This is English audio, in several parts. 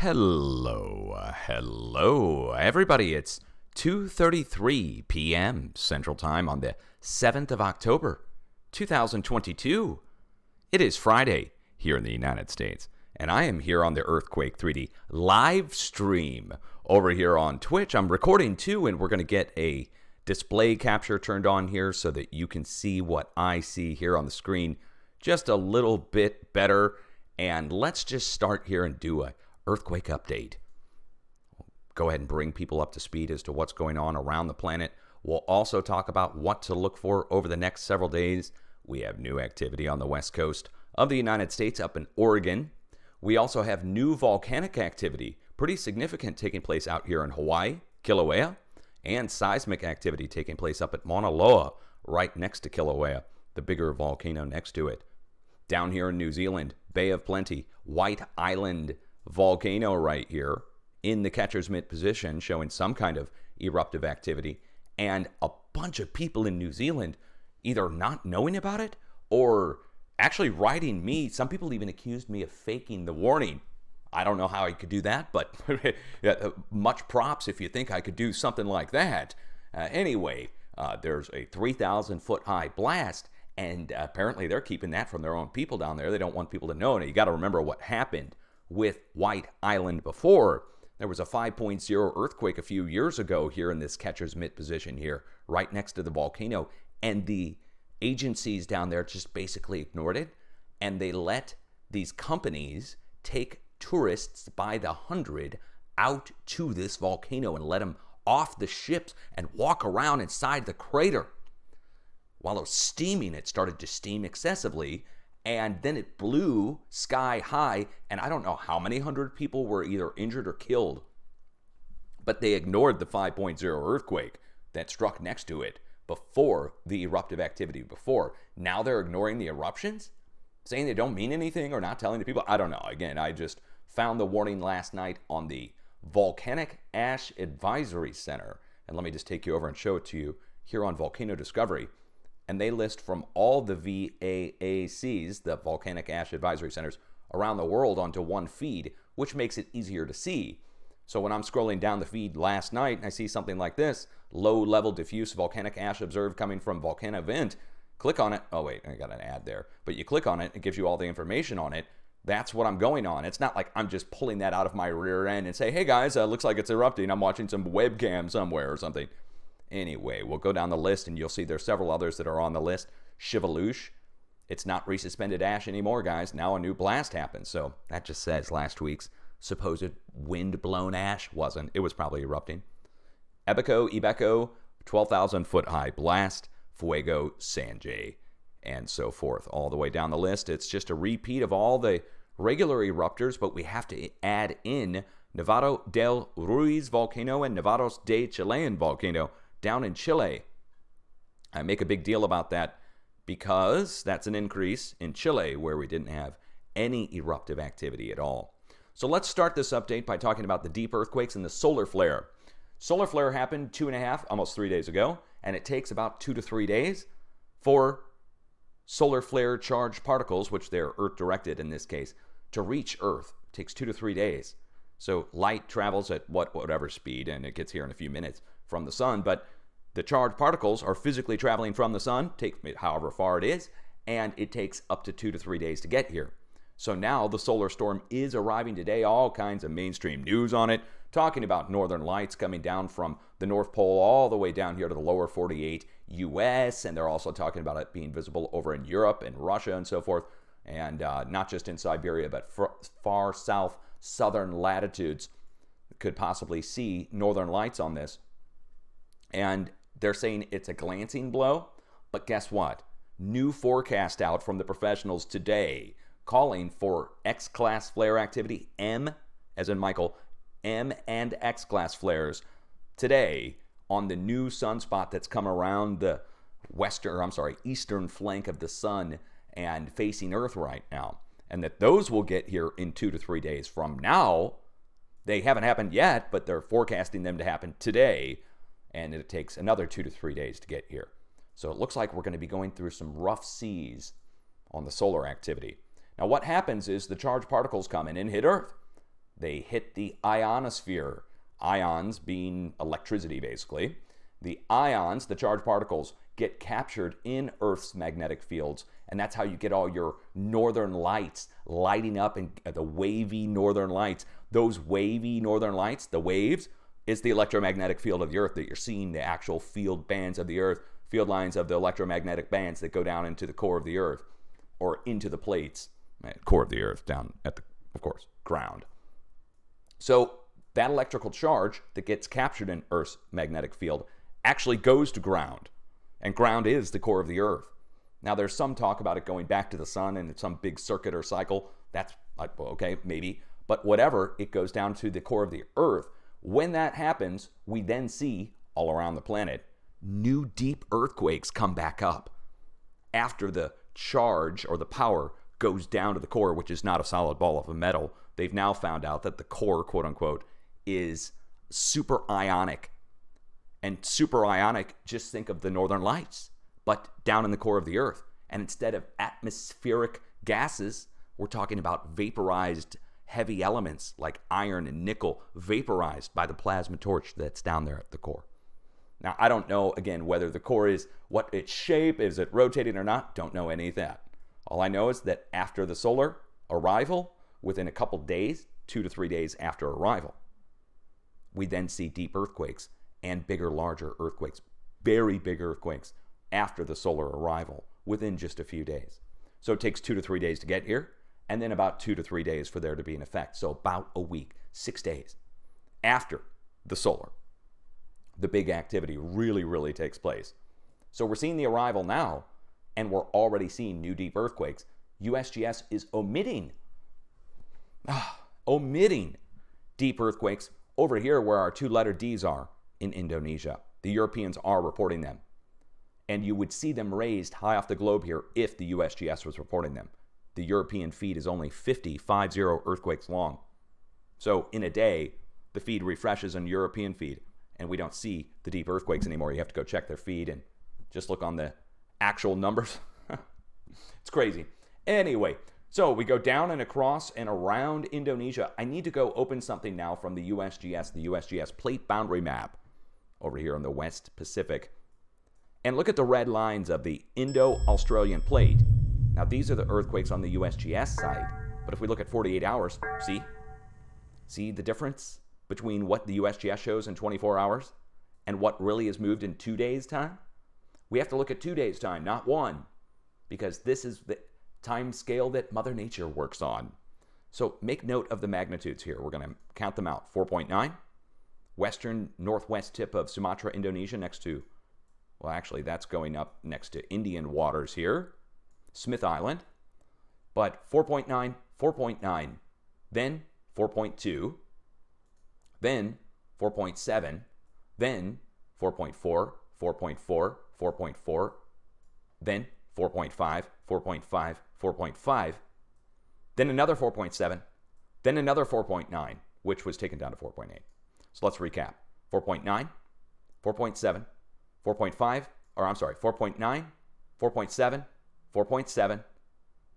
Hello, everybody. It's 2:33 p.m. Central Time on the 7th of October, 2022. It is Friday here in the United States, and I am here on the Earthquake 3D live stream over here on Twitch. I'm recording too, and we're going to get a display capture turned on here so that you can see what I see here on the screen just a little bit better. And let's just start here and do a earthquake update. Go ahead and bring people up to speed as to what's going on around the planet. We'll also talk about what to look for over the next several days. We have new activity on the west coast of the United States up in Oregon. We also have new volcanic activity, pretty significant, taking place out here in Hawaii, Kilauea, and seismic activity taking place up at Mauna Loa, right next to Kilauea, the bigger volcano next to it. Down here in New Zealand, Bay of Plenty, White Island volcano right here in the catcher's mitt position, showing some kind of eruptive activity, and a bunch of people in New Zealand either not knowing about it or actually writing me. Some people even accused me of faking the warning. I don't know how I could do that, but much props if you think I could do something like that. Anyway, there's a 3,000 foot high blast, and apparently they're keeping that from their own people down there. They don't want people to know. Now, you got to remember what happened with White Island before. There was a 5.0 earthquake a few years ago here in this catcher's mitt position here, right next to the volcano, and the agencies down there just basically ignored it, and they let these companies take tourists by the hundred out to this volcano and let them off the ships and walk around inside the crater. While it was steaming, it started to steam excessively, and then it blew sky high, and I don't know how many hundred people were either injured or killed, but they ignored the 5.0 earthquake that struck next to it before the eruptive activity before. Now they're ignoring the eruptions, saying they don't mean anything or not telling the people. I don't know. Again, I just found the warning last night on the Volcanic Ash Advisory Center, and let me just take you over and show it to you here on Volcano Discovery. And they list from all the VAACs, the Volcanic Ash Advisory Centers, around the world onto one feed, which makes it easier to see. So when I'm scrolling down the feed last night, and I see something like this: low-level diffuse volcanic ash observed coming from volcano vent. Click on it. Oh, wait, I got an ad there. But you click on it, it gives you all the information on it. That's what I'm going on. It's not like I'm just pulling that out of my rear end and say, hey, guys, looks like it's erupting. I'm watching some webcam somewhere or something. Anyway, we'll go down the list, and you'll see there's several others that are on the list. Shivalush, it's not resuspended ash anymore, guys. Now a new blast happened. So that just says last week's supposed wind-blown ash wasn't. It was probably erupting. Ibeco, 12,000 foot high blast. Fuego, Sanjay, and so forth. All the way down the list. It's just a repeat of all the regular eruptors, but we have to add in Nevado del Ruiz volcano and Nevados de Chilean volcano down in Chile. I make a big deal about that because that's an increase in Chile where we didn't have any eruptive activity at all. So let's start this update by talking about the deep earthquakes and the solar flare. Solar flare happened 2.5, almost 3 days ago, and it takes about 2 to 3 days for solar flare charged particles, which they're Earth directed in this case, to reach Earth. It takes 2 to 3 days. So light travels at whatever speed, and it gets here in a few minutes from the sun, but the charged particles are physically traveling from the sun, take however far it is, and it takes up to 2 to 3 days to get here. So now the solar storm is arriving today, all kinds of mainstream news on it, talking about northern lights coming down from the North Pole all the way down here to the lower 48 US, and they're also talking about it being visible over in Europe and Russia and so forth, and not just in Siberia, but far south southern latitudes could possibly see northern lights on this. And they're saying it's a glancing blow, but guess what? New forecast out from the professionals today calling for X-class flare activity, M as in Michael, M and X-class flares today on the new sunspot that's come around the eastern flank of the sun and facing Earth right now. And that those will get here in 2 to 3 days from now. They haven't happened yet, but they're forecasting them to happen today. And it takes another 2 to 3 days to get here. So it looks like we're going to be going through some rough seas on the solar activity. Now what happens is the charged particles come in and hit Earth. They hit the ionosphere. Ions being electricity, basically. The ions, the charged particles, get captured in Earth's magnetic fields, and that's how you get all your northern lights lighting up, and the wavy northern lights. Those wavy northern lights, the waves, is the electromagnetic field of the Earth that you're seeing, the actual field bands of the Earth, field lines of the electromagnetic bands that go down into the core of the Earth, or into the plates, core of the Earth, down at the, of course, ground. So that electrical charge that gets captured in Earth's magnetic field actually goes to ground, and ground is the core of the Earth. Now, there's some talk about it going back to the sun in some big circuit or cycle. That's like, okay, maybe. But whatever, it goes down to the core of the Earth. When that happens, we then see all around the planet new deep earthquakes come back up after the charge or the power goes down to the core, which is not a solid ball of metal. They've now found out that the core, quote unquote, is super ionic. And super ionic, just think of the northern lights, but down in the core of the Earth. And instead of atmospheric gases, we're talking about vaporized heavy elements like iron and nickel, vaporized by the plasma torch that's down there at the core. Now, I don't know, again, whether the core is what its shape, is it rotating or not, don't know any of that. All I know is that after the solar arrival, within a couple days, 2 to 3 days after arrival, we then see deep earthquakes and bigger, larger earthquakes, very big earthquakes after the solar arrival within just a few days. So it takes 2 to 3 days to get here, and then about 2 to 3 days for there to be an effect. So about a week, 6 days after the solar, the big activity really takes place. So we're seeing the arrival now, and we're already seeing new deep earthquakes. USGS is omitting deep earthquakes over here where our 2-letter Ds are in Indonesia. The Europeans are reporting them. And you would see them raised high off the globe here if the USGS was reporting them. The European feed is only 50 earthquakes long. So in a day, the feed refreshes on European feed, and we don't see the deep earthquakes anymore. You have to go check their feed and just look on the actual numbers. It's crazy. Anyway, so we go down and across and around Indonesia. I need to go open something now from the USGS plate boundary map over here on the West Pacific. And look at the red lines of the Indo-Australian plate. Now, these are the earthquakes on the USGS side. But if we look at 48 hours, see the difference between what the USGS shows in 24 hours and what really is moved in 2 days' time? We have to look at 2 days' time, not one, because this is the time scale that Mother Nature works on. So make note of the magnitudes here. We're going to count them out. 4.9, western northwest tip of Sumatra, Indonesia, next to, well, actually, that's going up next to Indian waters here, Smith Island. But 4.9, 4.9, then 4.2, then 4.7, then 4.4, 4.4, 4.4, then 4.5, 4.5, 4.5, then another 4.7, then another 4.9, which was taken down to 4.8. So let's recap. 4.9, 4.7, 4.5, or I'm sorry, 4.9, 4.7, 4.7, 4.5,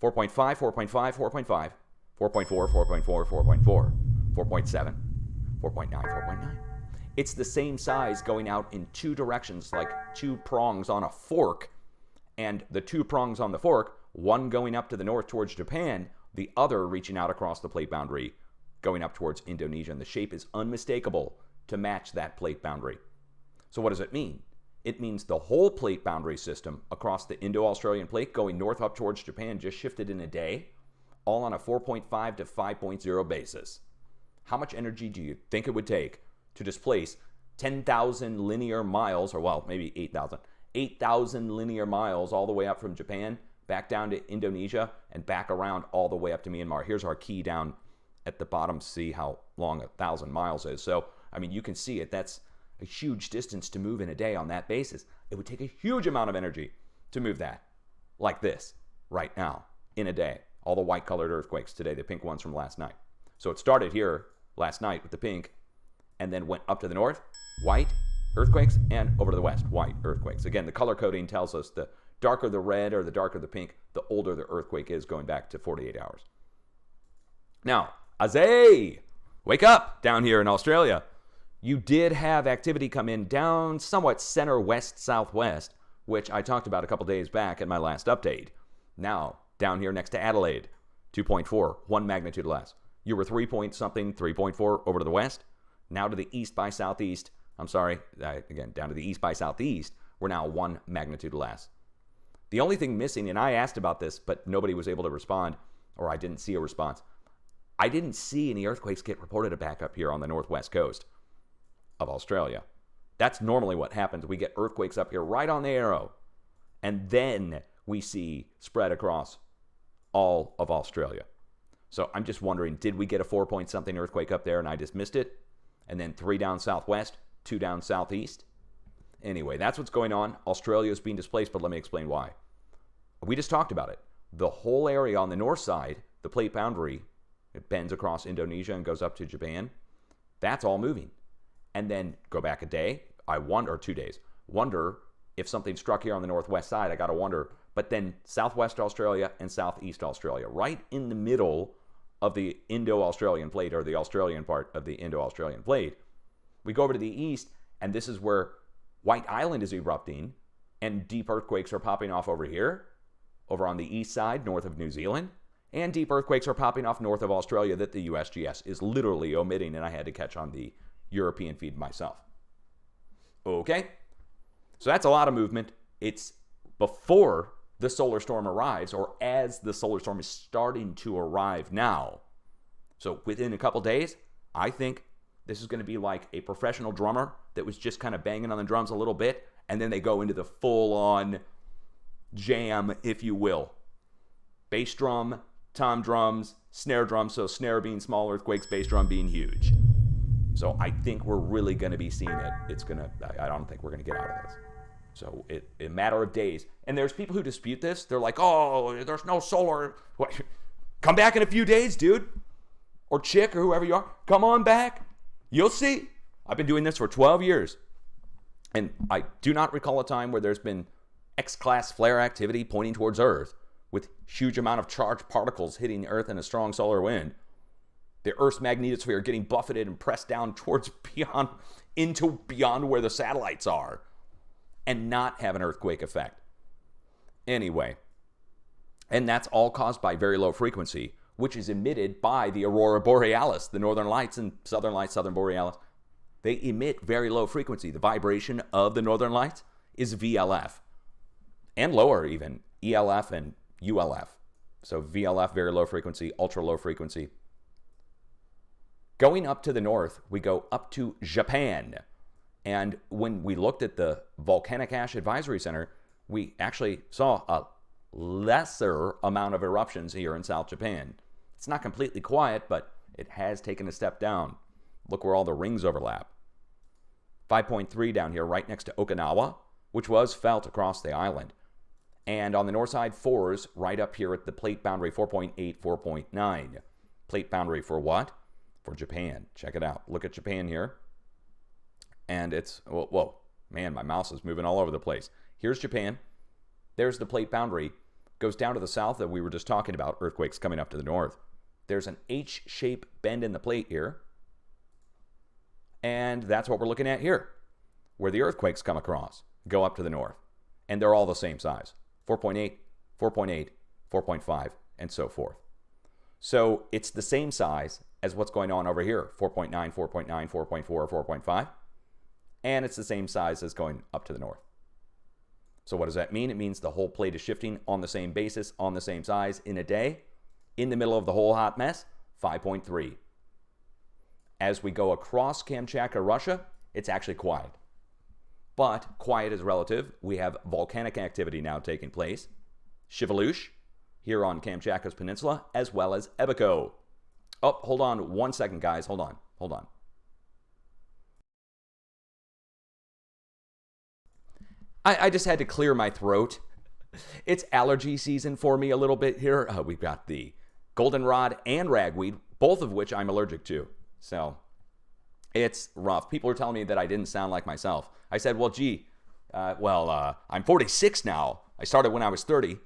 4.5, 4.5, 4.4, 4.4, 4.4, 4.7, 4.9, 4.9. It's the same size going out in two directions, like two prongs on a fork. And the two prongs on the fork, one going up to the north towards Japan, the other reaching out across the plate boundary, going up towards Indonesia. And the shape is unmistakable to match that plate boundary. So what does it mean? It means the whole plate boundary system across the Indo-Australian plate going north up towards Japan just shifted in a day, all on a 4.5 to 5.0 basis. How much energy do you think it would take to displace 10,000 linear miles, or well, maybe 8,000 linear miles all the way up from Japan, back down to Indonesia, and back around all the way up to Myanmar? Here's our key down at the bottom to see how long 1,000 miles is. So, I mean, you can see it. That's a huge distance to move in a day on that basis. It would take a huge amount of energy to move that like this right now in a day. All the white-colored earthquakes today, the pink ones from last night. So it started here last night with the pink, and then went up to the north, white earthquakes, and over to the west, white earthquakes. Again, the color coding tells us the darker the red or the darker the pink, the older the earthquake is, going back to 48 hours. Now, Azay! wake up down here in Australia. You did have activity come in down somewhat center west southwest, which I talked about a couple days back in my last update. Now, down here next to Adelaide, 2.4, 1 magnitude less. You were 3 point something, 3.4 over to the west. Now to the east by southeast. I'm sorry, again, down to the east by southeast. We're now 1 magnitude less. The only thing missing, and I asked about this, but nobody was able to respond, or I didn't see a response. I didn't see any earthquakes get reported back up here on the northwest coast of Australia. That's normally what happens. We get earthquakes up here right on the arrow, and then we see spread across all of Australia. So I'm just wondering, did we get a 4 point something earthquake up there and I just missed it? And then 3 down southwest, 2 down southeast? Anyway, that's what's going on. Australia is being displaced, but let me explain why. We just talked about it. The whole area on the north side, the plate boundary, it bends across Indonesia and goes up to Japan. That's all moving. And then go back a day, or 2 days. Wonder if something struck here on the northwest side. I got to wonder. But then southwest Australia and southeast Australia, right in the middle of the Indo-Australian plate, or the Australian part of the Indo-Australian plate. We go over to the east, and this is where White Island is erupting, and deep earthquakes are popping off over here, over on the east side, north of New Zealand. And deep earthquakes are popping off north of Australia that the USGS is literally omitting, and I had to catch on the European feed myself. Okay, so that's a lot of movement. It's before the solar storm arrives, or as the solar storm is starting to arrive now. So within a couple days, I think this is going to be like a professional drummer that was just kind of banging on the drums a little bit, and then they go into the full-on jam, if you will. Bass drum, tom drums, snare drum, so snare being small earthquakes, bass drum being huge. So I think we're really going to be seeing it. I don't think we're going to get out of this. So in a matter of days. And there's people who dispute this. They're like, oh, there's no solar. What? Come back in a few days, dude. Or chick, or whoever you are. Come on back. You'll see. I've been doing this for 12 years. And I do not recall a time where there's been X-class flare activity pointing towards Earth with huge amount of charged particles hitting the Earth in a strong solar wind. The Earth's magnetosphere getting buffeted and pressed down towards beyond where the satellites are, and not have an earthquake effect. Anyway, and that's all caused by very low frequency, which is emitted by the aurora borealis, the northern lights and southern borealis. They emit very low frequency. The vibration of the northern lights is VLF, and lower even, ELF and ULF. So VLF, very low frequency, ultra low frequency. Going up to the north, we go up to Japan. And when we looked at the Volcanic Ash Advisory Center, we actually saw a lesser amount of eruptions here in South Japan. It's not completely quiet, but it has taken a step down. Look where all the rings overlap. 5.3 down here, right next to Okinawa, which was felt across the island. And on the north side, 4s right up here at the plate boundary, 4.8, 4.9. Plate boundary for what? For Japan. Check it out. Look at Japan here. And it's, whoa, man, my mouse is moving all over the place. Here's Japan. There's the plate boundary. Goes down to the south that we were just talking about, earthquakes coming up to the north. There's an H-shaped bend in the plate here. And that's what we're looking at here, where the earthquakes come across, go up to the north. And they're all the same size, 4.8, 4.8, 4.5, and so forth. So it's the same size as what's going on over here, 4.9, 4.9, 4.4, 4.5. And it's the same size as going up to the north. So what does that mean? It means the whole plate is shifting on the same basis, on the same size in a day. In the middle of the whole hot mess, 5.3. As we go across Kamchatka, Russia, it's actually quiet. But quiet is relative. We have volcanic activity now taking place. Shiveluch, here on Kamchatka's peninsula, as well as Ebico. Oh, hold on 1 second, guys. Hold on. I just had to clear my throat. It's allergy season for me a little bit here. We've got the goldenrod and ragweed, both of which I'm allergic to. So it's rough. People are telling me that I didn't sound like myself. I said, well, gee, I'm 46 now. I started when I was 30.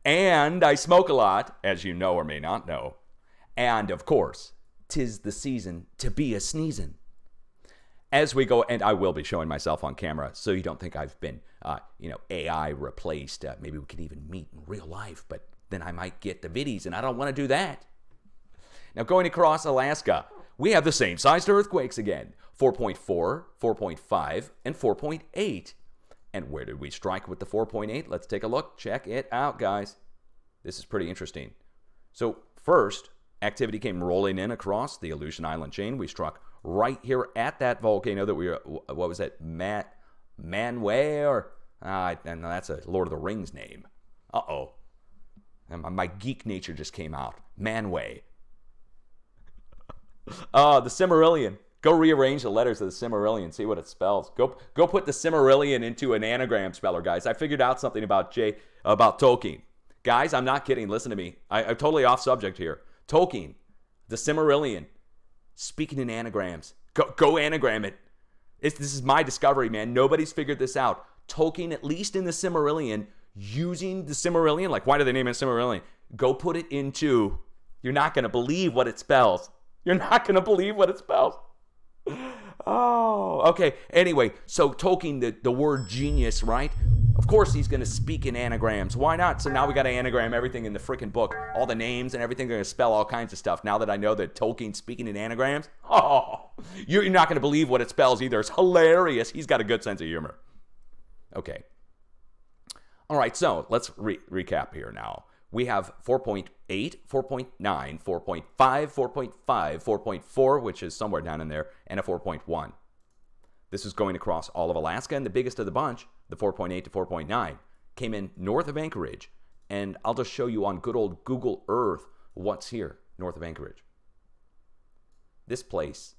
And I smoke a lot, as you know or may not know. And of course, 'tis the season to be a sneezin'. As we go, and I will be showing myself on camera, so you don't think I've been, AI replaced. Maybe we could even meet in real life, but then I might get the viddies, and I don't want to do that. Now, going across Alaska, we have the same sized earthquakes again, 4.4, 4.5, and 4.8. And where did we strike with the 4.8? Let's take a look. Check it out, guys. This is pretty interesting. So first, activity came rolling in across the Aleutian Island chain. We struck right here at that volcano that we were, what was it? Manway, or and that's a Lord of the Rings name. Uh-oh. And my geek nature just came out. Manway. The Cimmerillion. Go rearrange the letters of the Cimmerillion, see what it spells. Go put the Cimmerillion into an anagram speller, guys. I figured out something about Tolkien. Guys, I'm not kidding. Listen to me. I'm totally off subject here. Tolkien, the Cimmerillion, speaking in anagrams. Go anagram it. This is my discovery, man. Nobody's figured this out. Tolkien, at least in the Cimmerillion, using the Cimmerillion, like why do they name it Cimmerillion? Go put it into, you're not going to believe what it spells. You're not going to believe what it spells. Oh, okay. Anyway, so Tolkien, the word genius, right? Of course he's going to speak in anagrams. Why not? So now we got to anagram everything in the freaking book. All the names and everything are going to spell all kinds of stuff. Now that I know that Tolkien's speaking in anagrams, you're not going to believe what it spells either. It's hilarious. He's got a good sense of humor. Okay. All right, so let's recap here now. We have 4.8, 4.9, 4.5, 4.5, 4.4, which is somewhere down in there, and a 4.1. This is going across all of Alaska, and the biggest of the bunch, the 4.8 to 4.9, came in north of Anchorage. And I'll just show you on good old Google Earth what's here north of Anchorage. This place,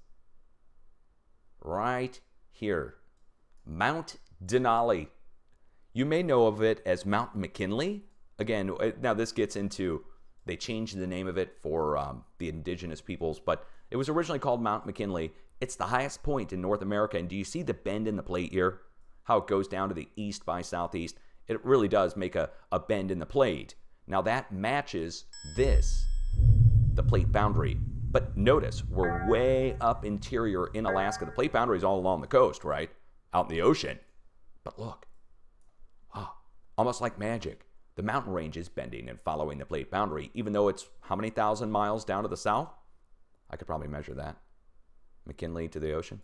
right here, Mount Denali. You may know of it as Mount McKinley. Again, now this gets into, they changed the name of it for the indigenous peoples, but it was originally called Mount McKinley. It's the highest point in North America, and do you see the bend in the plate here? How it goes down to the east by southeast? It really does make a bend in the plate. Now that matches this, the plate boundary. But notice, we're way up interior in Alaska. The plate boundary is all along the coast, right? Out in the ocean. But look, almost like magic. The mountain range is bending and following the plate boundary, even though it's how many thousand miles down to the south? I could probably measure that. McKinley to the ocean?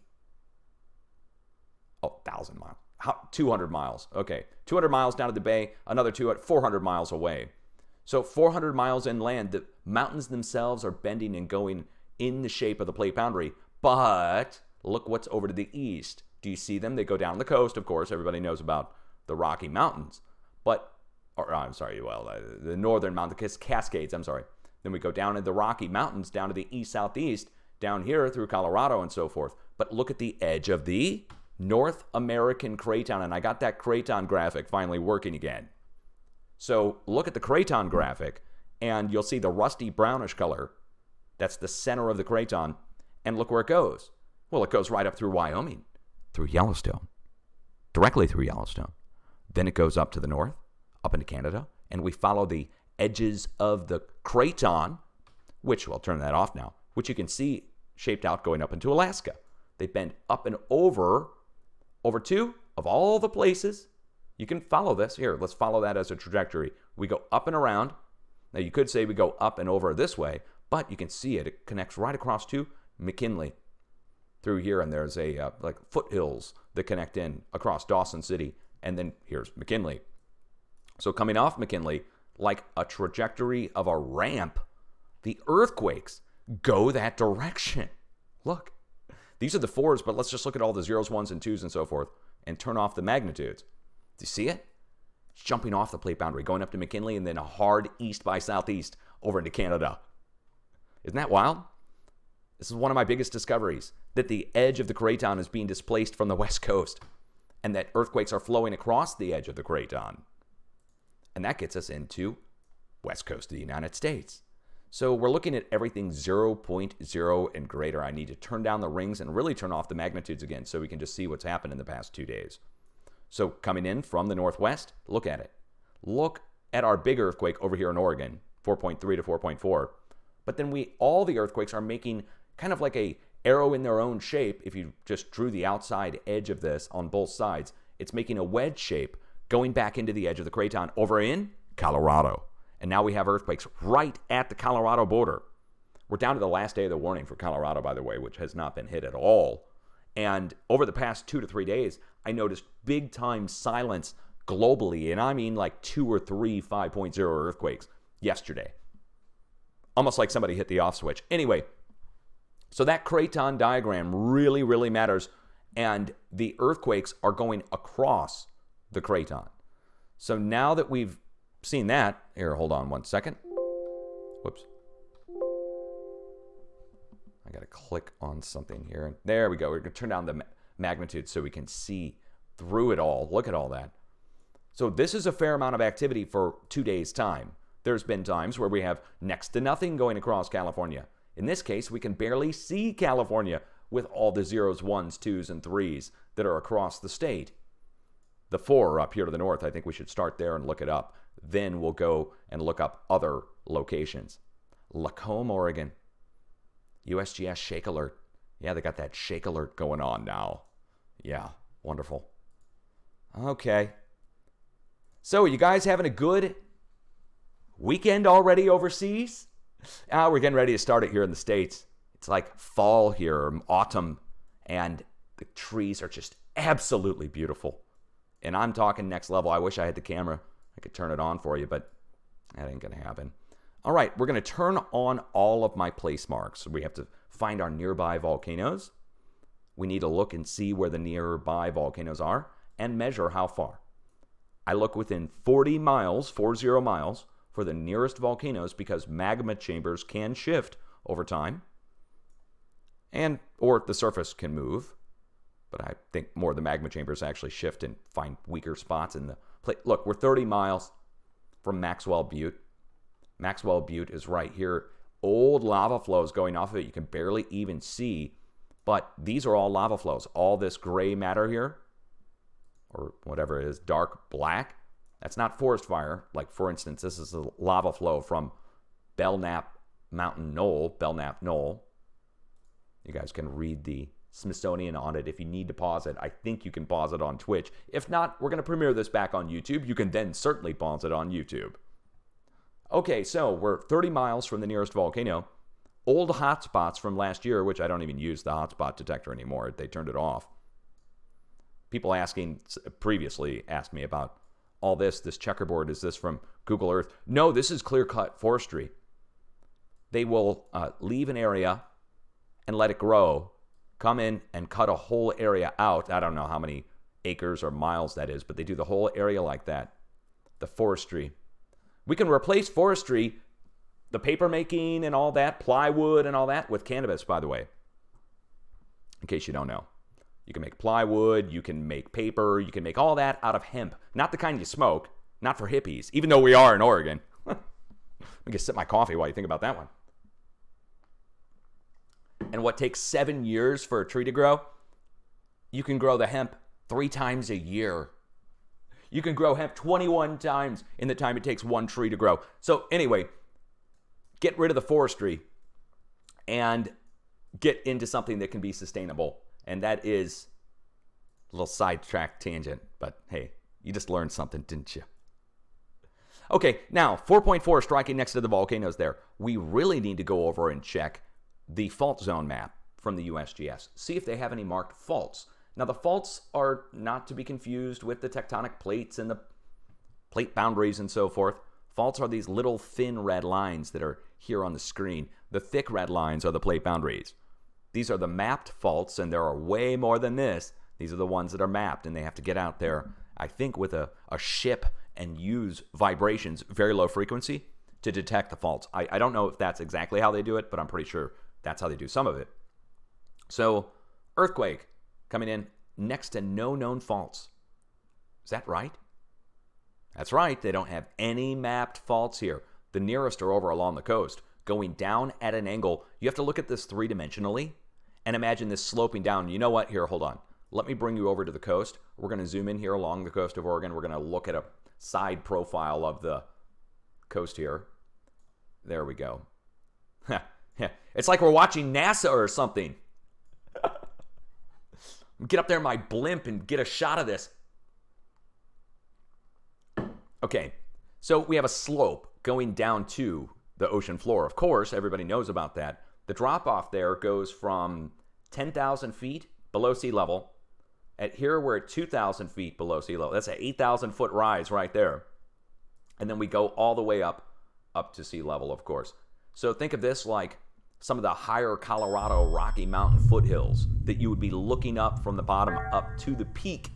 1,000 miles. 200 miles. Okay, 200 miles down to the bay, another 400 miles away. So 400 miles inland, the mountains themselves are bending and going in the shape of the plate boundary. But look what's over to the east. Do you see them? They go down the coast, of course. Everybody knows about the Rocky Mountains. The northern mountains, the Cascades, Then we go down in the Rocky Mountains, down to the east-southeast, down here through Colorado and so forth. But look at the edge of the North American Craton, and I got that Craton graphic finally working again. So look at the Craton graphic, and you'll see the rusty brownish color. That's the center of the Craton, and look where it goes. Well, it goes right up through Wyoming, through Yellowstone, directly through Yellowstone. Then it goes up to the north, up into Canada, and we follow the edges of the Craton, which, we'll turn that off now, which you can see shaped out going up into Alaska. They bend up and over to, of all the places, you can follow this. Here, let's follow that as a trajectory. We go up and around. Now, you could say we go up and over this way, but you can see it. It connects right across to McKinley through here, and there's like foothills that connect in across Dawson City, and then here's McKinley. So coming off McKinley, like a trajectory of a ramp, the earthquakes go that direction. Look, these are the fours, but let's just look at all the zeros, ones, and twos and so forth and turn off the magnitudes. Do you see it? It's jumping off the plate boundary, going up to McKinley, and then a hard east by southeast over into Canada. Isn't that wild? This is one of my biggest discoveries, that the edge of the Craton is being displaced from the west coast and that earthquakes are flowing across the edge of the Craton. And that gets us into west coast of the United States. So we're looking at everything 0.0 and greater. I need to turn down the rings and really turn off the magnitudes again so we can just see what's happened in the past 2 days. So coming in from the northwest, look at it. Look at our big earthquake over here in Oregon, 4.3 to 4.4. But then all the earthquakes are making kind of like a arrow in their own shape. If you just drew the outside edge of this on both sides, it's making a wedge shape going back into the edge of the craton over in Colorado. And now we have earthquakes right at the Colorado border. We're down to the last day of the warning for Colorado, by the way, which has not been hit at all. And over the past 2 to 3 days, I noticed big time silence globally. And I mean like 2 or 3 5.0 earthquakes yesterday. Almost like somebody hit the off switch. Anyway, so that craton diagram really, really matters. And the earthquakes are going across the craton. So now that we've seen that, here, hold on one second. Whoops. I got to click on something here. There we go. We're going to turn down the magnitude so we can see through it all. Look at all that. So this is a fair amount of activity for 2 days' time. There's been times where we have next to nothing going across California. In this case, we can barely see California with all the zeros, ones, twos, and threes that are across the state. The 4 are up here to the north. I think we should start there and look it up. Then we'll go and look up other locations. Lacombe, Oregon. USGS shake alert. Yeah, they got that shake alert going on now. Yeah, wonderful. Okay. So, you guys having a good weekend already overseas? We're getting ready to start it here in the States. It's like fall here, autumn, and the trees are just absolutely beautiful. And I'm talking next level. I wish I had the camera. I could turn it on for you, but that ain't going to happen. All right, we're going to turn on all of my place marks. We have to find our nearby volcanoes. We need to look and see where the nearby volcanoes are and measure how far. I look within 40 miles, 40 miles, for the nearest volcanoes because magma chambers can shift over time, or the surface can move. But I think more the magma chambers actually shift and find weaker spots in the plate. Look, we're 30 miles from Maxwell Butte. Maxwell Butte is right here. Old lava flows going off of it. You can barely even see. But these are all lava flows. All this gray matter here, or whatever it is, dark black, that's not forest fire. Like, for instance, this is a lava flow from Belknap Mountain Knoll, Belknap Knoll. You guys can read the Smithsonian on it. If you need to pause it, I think you can pause it on Twitch. If not, we're going to premiere this back on YouTube. You can then certainly pause it on YouTube. Okay, so we're 30 miles from the nearest volcano. Old hotspots from last year, which I don't even use the hotspot detector anymore. They turned it off. People previously asked me about all this checkerboard. Is this from Google Earth? No, this is clear-cut forestry. They will leave an area and let it grow, come in and cut a whole area out. I don't know how many acres or miles that is, but they do the whole area like that. The forestry. We can replace forestry, the paper making and all that, plywood and all that, with cannabis, by the way. In case you don't know. You can make plywood, you can make paper, you can make all that out of hemp. Not the kind you smoke, not for hippies, even though we are in Oregon. I can sip my coffee while you think about that one. And what takes 7 years for a tree to grow, you can grow the hemp 3 times a year. You can grow hemp 21 times in the time it takes one tree to grow. So anyway, get rid of the forestry and get into something that can be sustainable. And that is a little sidetrack tangent, but hey, you just learned something, didn't you? Okay, now 4.4 striking next to the volcanoes there. We really need to go over and check the fault zone map from the USGS. See if they have any marked faults. Now, the faults are not to be confused with the tectonic plates and the plate boundaries and so forth. Faults are these little thin red lines that are here on the screen. The thick red lines are the plate boundaries. These are the mapped faults, and there are way more than this. These are the ones that are mapped, and they have to get out there, I think, with a ship and use vibrations, very low frequency, to detect the faults. I don't know if that's exactly how they do it, but I'm pretty sure that's how they do some of it. So, earthquake coming in next to no known faults. Is that right? That's right. They don't have any mapped faults here. The nearest are over along the coast, going down at an angle. You have to look at this three-dimensionally and imagine this sloping down. You know what? Here, hold on. Let me bring you over to the coast. We're going to zoom in here along the coast of Oregon. We're going to look at a side profile of the coast here. There we go. It's like we're watching NASA or something. Get up there in my blimp and get a shot of this. Okay, so we have a slope going down to the ocean floor. Of course, everybody knows about that. The drop-off there goes from 10,000 feet below sea level. Here we're at 2,000 feet below sea level. That's an 8,000-foot rise right there. And then we go all the way up to sea level, of course. So think of this like some of the higher Colorado Rocky Mountain foothills that you would be looking up from the bottom up to the peak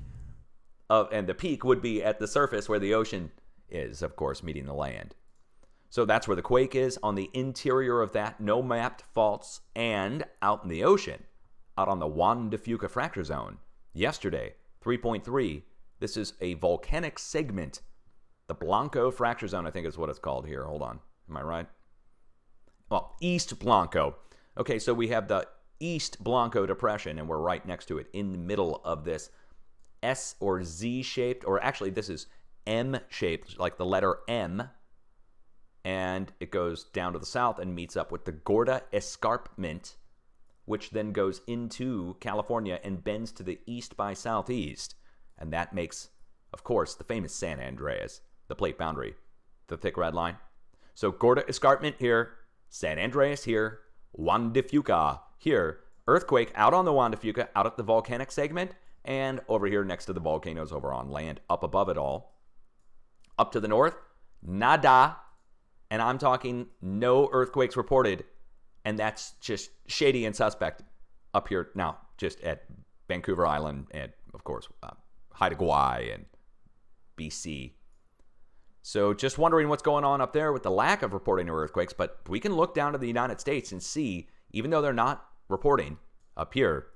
and the peak would be at the surface where the ocean is, of course, meeting the land. So that's where the quake is, on the interior of that, no mapped faults, and out in the ocean, out on the Juan de Fuca fracture zone. Yesterday, 3.3, this is a volcanic segment. The Blanco fracture zone, I think is what it's called here. Hold on, am I right? Well, East Blanco. Okay, so we have the East Blanco Depression, and we're right next to it in the middle of this S or Z-shaped, or actually this is M-shaped, like the letter M, and it goes down to the south and meets up with the Gorda Escarpment, which then goes into California and bends to the east by southeast, and that makes, of course, the famous San Andreas, the plate boundary, the thick red line. So Gorda Escarpment here, San Andreas here, Juan de Fuca here, earthquake out on the Juan de Fuca, out at the volcanic segment, and over here next to the volcanoes over on land, up above it all. Up to the north, nada, and I'm talking no earthquakes reported, and that's just shady and suspect up here now, just at Vancouver Island and, of course, Haida Gwaii and BC. So just wondering what's going on up there with the lack of reporting of earthquakes, but we can look down to the United States and see, even though they're not reporting up here,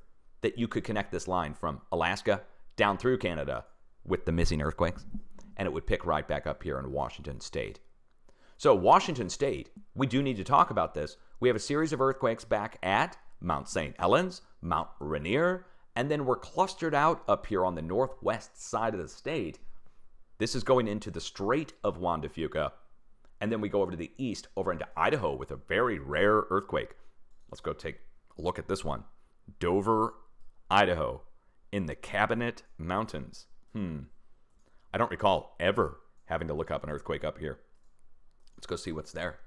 that you could connect this line from Alaska down through Canada with the missing earthquakes, and it would pick right back up here in Washington State. So Washington State, we do need to talk about this. We have a series of earthquakes back at Mount St. Helens, Mount Rainier, and then we're clustered out up here on the northwest side of the state. This is going into the Strait of Juan de Fuca, and then we go over to the east, over into Idaho with a very rare earthquake. Let's go take a look at this one. Dover, Idaho, in the Cabinet Mountains. I don't recall ever having to look up an earthquake up here. Let's go see what's there.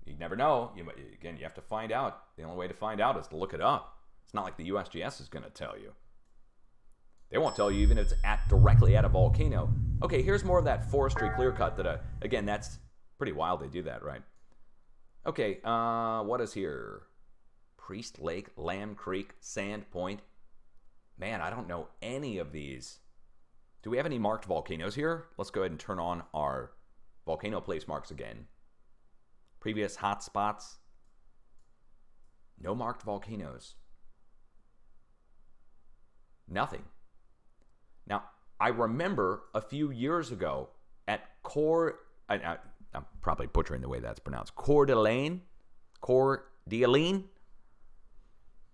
You never know. You have to find out. The only way to find out is to look it up. It's not like the USGS is going to tell you. They won't tell you even if it's directly at a volcano. Okay, here's more of that forestry clear cut that, again, that's pretty wild they do that, right? Okay, what is here? Priest Lake, Lamb Creek, Sand Point. Man, I don't know any of these. Do we have any marked volcanoes here? Let's go ahead and turn on our volcano place marks again. Previous hotspots. No marked volcanoes. Nothing. Now, I remember a few years ago at I'm probably butchering the way that's pronounced, Coeur d'Alene,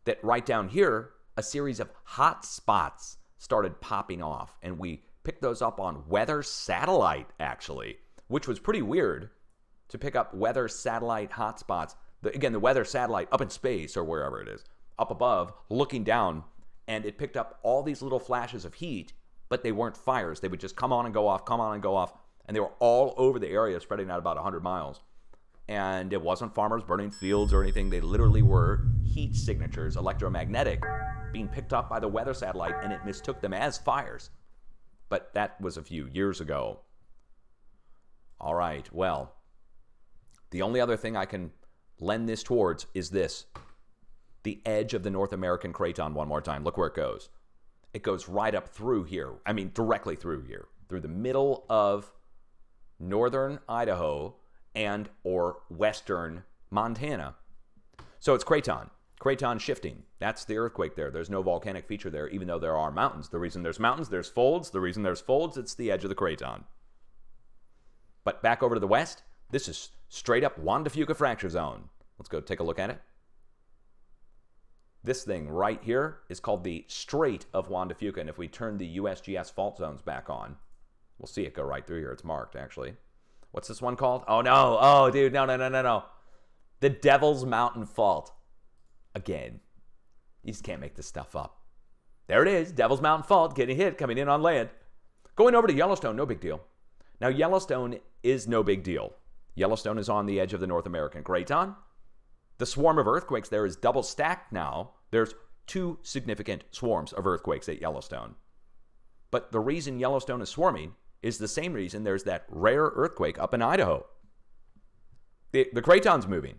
that right down here, a series of hot spots started popping off, and we picked those up on weather satellite, actually, which was pretty weird to pick up weather satellite hotspots. Again, the weather satellite up in space or wherever it is, up above, looking down, and it picked up all these little flashes of heat, but they weren't fires. They would just come on and go off, and they were all over the area, spreading out about 100 miles. And it wasn't farmers burning fields or anything. They literally were heat signatures, electromagnetic, being picked up by the weather satellite, and it mistook them as fires. But that was a few years ago. All right, well, the only other thing I can lend this towards is this. The edge of the North American Craton one more time. Look where it goes. It goes right up through here. I mean, directly through here. Through the middle of northern Idaho and or western Montana. So it's Craton. Craton shifting. That's the earthquake there. There's no volcanic feature there, even though there are mountains. The reason there's mountains, there's folds. The reason there's folds, it's the edge of the Craton. But back over to the west, this is straight up Juan de Fuca fracture zone. Let's go take a look at it. This thing right here is called the Strait of Juan de Fuca, and if we turn the USGS fault zones back on, we'll see it go right through here. It's marked, actually. What's this one called? Oh, no. Oh, dude, no. The Devil's Mountain Fault. Again. You just can't make this stuff up. There it is. Devil's Mountain Fault getting hit, coming in on land. Going over to Yellowstone, no big deal. Now, Yellowstone is no big deal. Yellowstone is on the edge of the North American Craton. The swarm of earthquakes there is double stacked now. There's 2 significant swarms of earthquakes at Yellowstone. But the reason Yellowstone is swarming is the same reason there's that rare earthquake up in Idaho. The Craton's moving.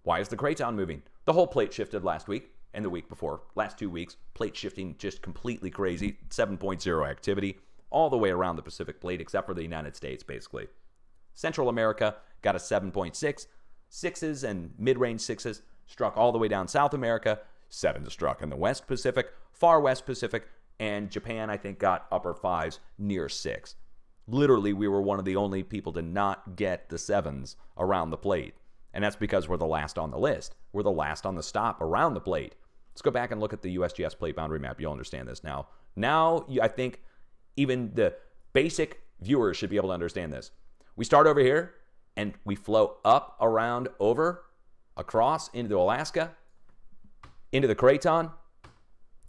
Why is the Craton moving? The whole plate shifted last week and the week before. Last 2 weeks, plate shifting just completely crazy. 7.0 activity all the way around the Pacific plate except for the United States, basically. Central America got a 7.6. 6s and mid-range 6s struck all the way down South America. 7s struck in the West Pacific, far West Pacific, and Japan, I think, got upper 5s near 6. Literally, we were one of the only people to not get the 7s around the plate. And that's because we're the last on the list. We're the last on the stop around the plate. Let's go back and look at the USGS plate boundary map. You'll understand this now. Now, I think even the basic viewers should be able to understand this. We start over here, and we flow up, around, over, across into Alaska, into the Craton,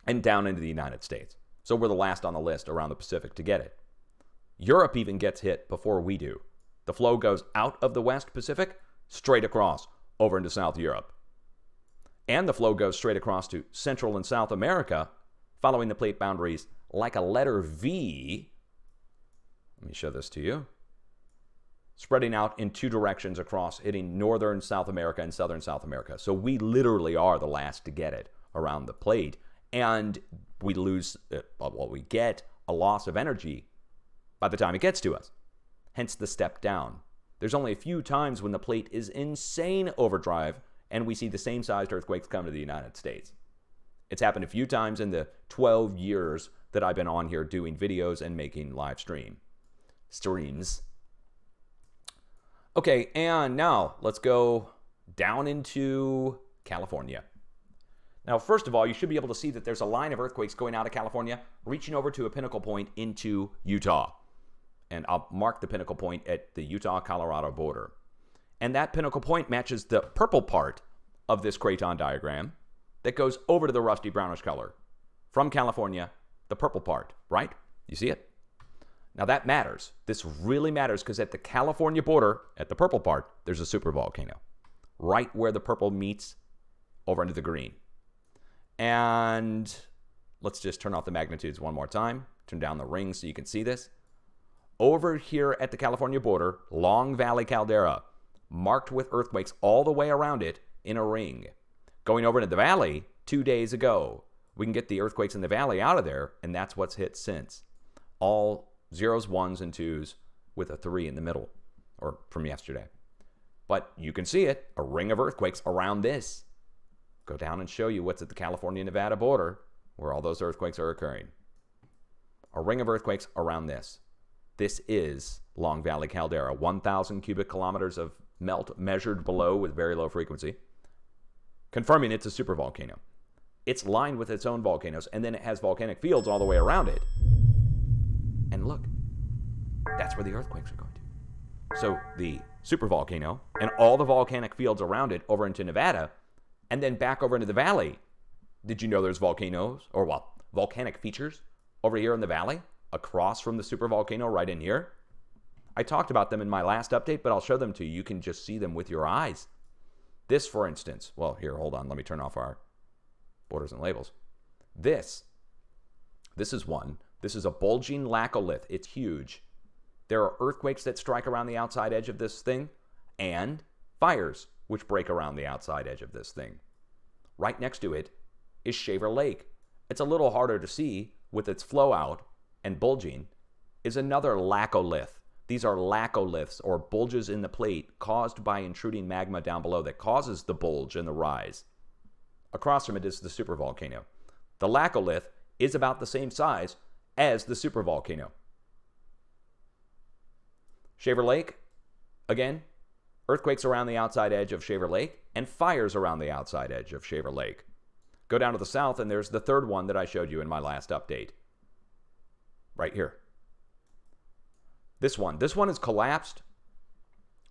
and down into the United States. So we're the last on the list around the Pacific to get it. Europe even gets hit before we do. The flow goes out of the West Pacific, straight across, over into South Europe. And the flow goes straight across to Central and South America, following the plate boundaries like a letter V. Let me show this to you. Spreading out in 2 directions across, hitting northern South America and southern South America. So we literally are the last to get it around the plate. And we lose, we get a loss of energy by the time it gets to us. Hence the step down. There's only a few times when the plate is insane overdrive and we see the same sized earthquakes come to the United States. It's happened a few times in the 12 years that I've been on here doing videos and making live streams. Okay, and now let's go down into California. Now, first of all, you should be able to see that there's a line of earthquakes going out of California, reaching over to a pinnacle point into Utah. And I'll mark the pinnacle point at the Utah-Colorado border. And that pinnacle point matches the purple part of this Craton diagram that goes over to the rusty brownish color. From California, the purple part, right? You see it? Now that matters. This really matters because at the California border, at the purple part, there's a supervolcano. Right where the purple meets over into the green. And let's just turn off the magnitudes one more time. Turn down the ring so you can see this. Over here at the California border, Long Valley Caldera, marked with earthquakes all the way around it in a ring. Going over into the valley 2 days ago. We can get the earthquakes in the valley out of there, and that's what's hit since. All 0s, 1s, and 2s with a 3 in the middle, or from yesterday. But you can see it, a ring of earthquakes around this. Go down and show you what's at the California-Nevada border, where all those earthquakes are occurring. A ring of earthquakes around this. This is Long Valley Caldera, 1,000 cubic kilometers of melt measured below with very low frequency, confirming it's a supervolcano. It's lined with its own volcanoes, and then it has volcanic fields all the way around it. And look, that's where the earthquakes are going to. So the supervolcano and all the volcanic fields around it over into Nevada, and then back over into the valley. Did you know there's volcanoes, or volcanic features over here in the valley, across from the supervolcano right in here? I talked about them in my last update, but I'll show them to you. You can just see them with your eyes. This, for instance, well, here, hold on. Let me turn off our borders and labels. This is one. This is a bulging laccolith. It's huge. There are earthquakes that strike around the outside edge of this thing, and fires which break around the outside edge of this thing. Right next to it is Shaver Lake. It's a little harder to see with its flow out and bulging, is another laccolith. These are laccoliths, or bulges in the plate caused by intruding magma down below that causes the bulge and the rise. Across from it is the supervolcano. The laccolith is about the same size as the supervolcano. Shaver Lake, again, earthquakes around the outside edge of Shaver Lake and fires around the outside edge of Shaver Lake. Go down to the south and there's the third one that I showed you in my last update. Right here. This one is collapsed.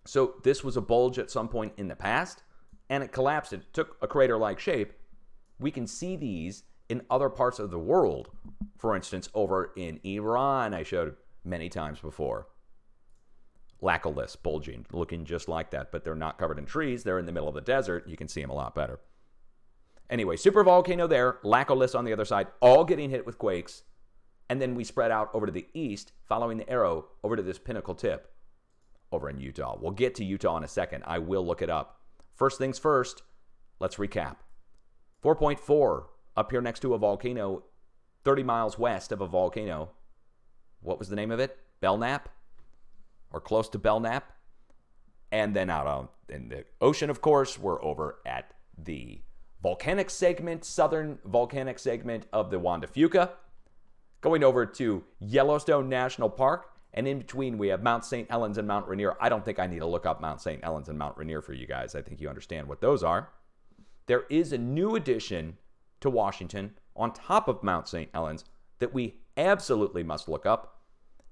So this was a bulge at some point in the past. and it collapsed. It took a crater-like shape. We can see these in other parts of the world. For instance, over in Iran, I showed many times before. Laccoliths bulging, looking just like that, but they're not covered in trees. They're in the middle of the desert. You can see them a lot better. Anyway, supervolcano there, laccoliths on the other side, all getting hit with quakes. And then we spread out over to the east, following the arrow over to this pinnacle tip over in Utah. We'll get to Utah in a second. I will look it up. First things first, let's recap. 4.4 up here next to a volcano, 30 miles west of a volcano. What was the name of it? Belknap? Or close to Belknap? And then out in the ocean, of course, we're over at the volcanic segment, southern volcanic segment of the Juan de Fuca. Going over to Yellowstone National Park. And in between, we have Mount St. Helens and Mount Rainier. I don't think I need to look up Mount St. Helens and Mount Rainier for you guys. I think you understand what those are. There is a new addition to Washington on top of Mount St. Helens that we absolutely must look up.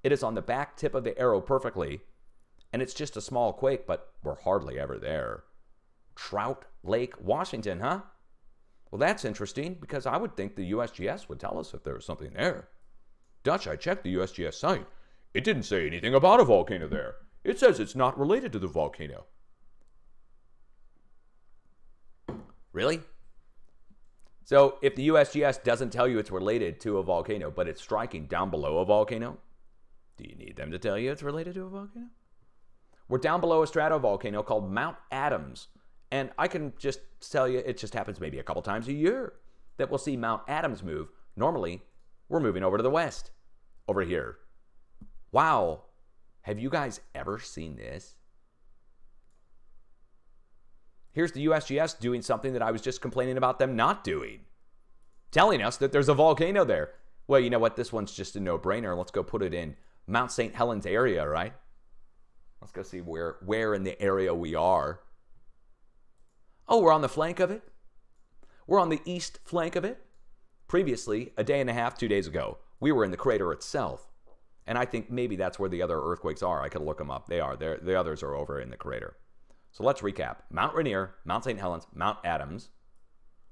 It is on the back tip of the arrow perfectly, and it's just a small quake, but we're hardly ever there. Trout Lake, Washington, huh? Well, that's interesting because I would think the USGS would tell us if there was something there. Dutch, I checked the USGS site. It didn't say anything about a volcano there. It says it's not related to the volcano. Really? So if the USGS doesn't tell you it's related to a volcano, but it's striking down below a volcano, do you need them to tell you it's related to a volcano? We're down below a stratovolcano called Mount Adams. And I can just tell you, it just happens maybe a couple times a year that we'll see Mount Adams move. Normally, we're moving over to the west, over here. Wow, have you guys ever seen this? Here's the USGS doing something that I was just complaining about them not doing. Telling us that there's a volcano there. Well, you know what? This one's just a no-brainer. Let's go put it in Mount St. Helens area, right? Let's go see where in the area we are. Oh, we're on the flank of it. We're on the east flank of it. Previously, a day and a half, 2 days ago, we were in the crater itself. And I think maybe that's where the other earthquakes are. I could look them up. They are. The others are over in the crater. So let's recap. Mount Rainier, Mount St. Helens, Mount Adams.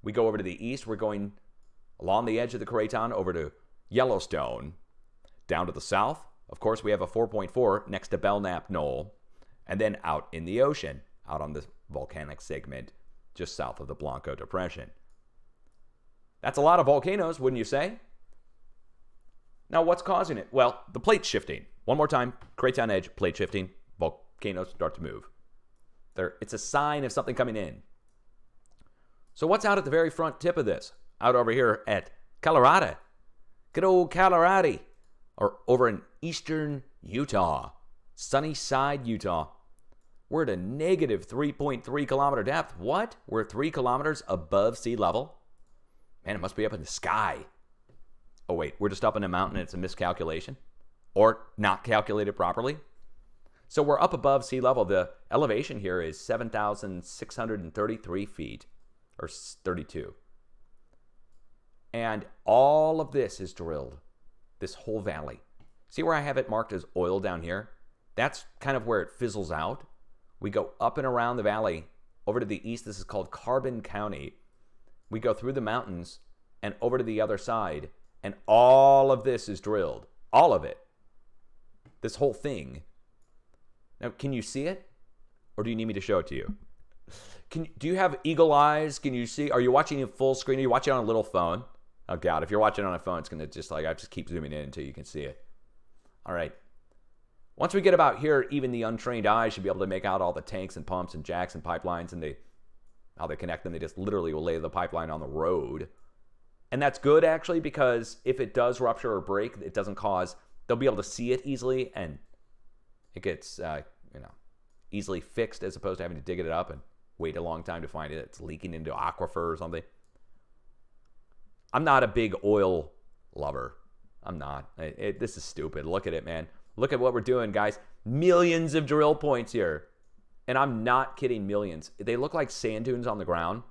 We go over to the east. We're going along the edge of the craton over to Yellowstone. Down to the south, of course, we have a 4.4 next to Belknap Knoll. And then out in the ocean, out on the volcanic segment just south of the Blanco Depression. That's a lot of volcanoes, wouldn't you say? Now, what's causing it? Well, the plate shifting. One more time, craton edge, plate shifting, volcanoes start to move. It's a sign of something coming in. So what's out at the very front tip of this? Out over here at Colorado. Good old Colorado. Or over in eastern Utah. Sunnyside, Utah. We're at a negative 3.3 kilometer depth. What? We're 3 kilometers above sea level? Man, it must be up in the sky. Oh, wait, we're just up in a mountain and it's a miscalculation? Or not calculated properly? So we're up above sea level. The elevation here is 7,633 feet, or 32. And all of this is drilled, this whole valley. See where I have it marked as oil down here? That's kind of where it fizzles out. We go up and around the valley over to the east. This is called Carbon County. We go through the mountains and over to the other side, and all of this is drilled. All of it. This whole thing. Now, can you see it? Or do you need me to show it to you? Do you have eagle eyes? Can you see? Are you watching in full screen? Are you watching on a little phone? Oh, God. If you're watching on a phone, it's going to just I just keep zooming in until you can see it. All right. Once we get about here, even the untrained eye should be able to make out all the tanks and pumps and jacks and pipelines, and how they connect them. They just literally will lay the pipeline on the road. And that's good, actually, because if it does rupture or break, it doesn't cause, they'll be able to see it easily, and it gets, easily fixed as opposed to having to dig it up and wait a long time to find it. It's leaking into aquifer or something. I'm not a big oil lover. I'm not. This is stupid. Look at it, man. Look at what we're doing, guys. Millions of drill points here. And I'm not kidding, millions. They look like sand dunes on the ground.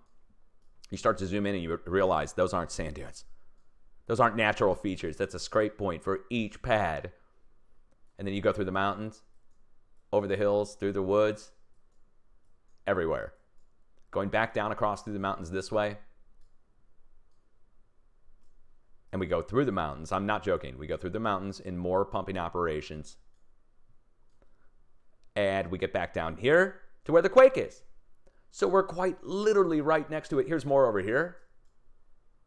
You start to zoom in and you realize those aren't sand dunes. Those aren't natural features. That's a scrape point for each pad. And then you go through the mountains, over the hills, through the woods, everywhere. going back down across through the mountains this way. And we go through the mountains. I'm not joking. We go through the mountains in more pumping operations. And we get back down here to where the quake is. So we're quite literally right next to it. Here's more over here.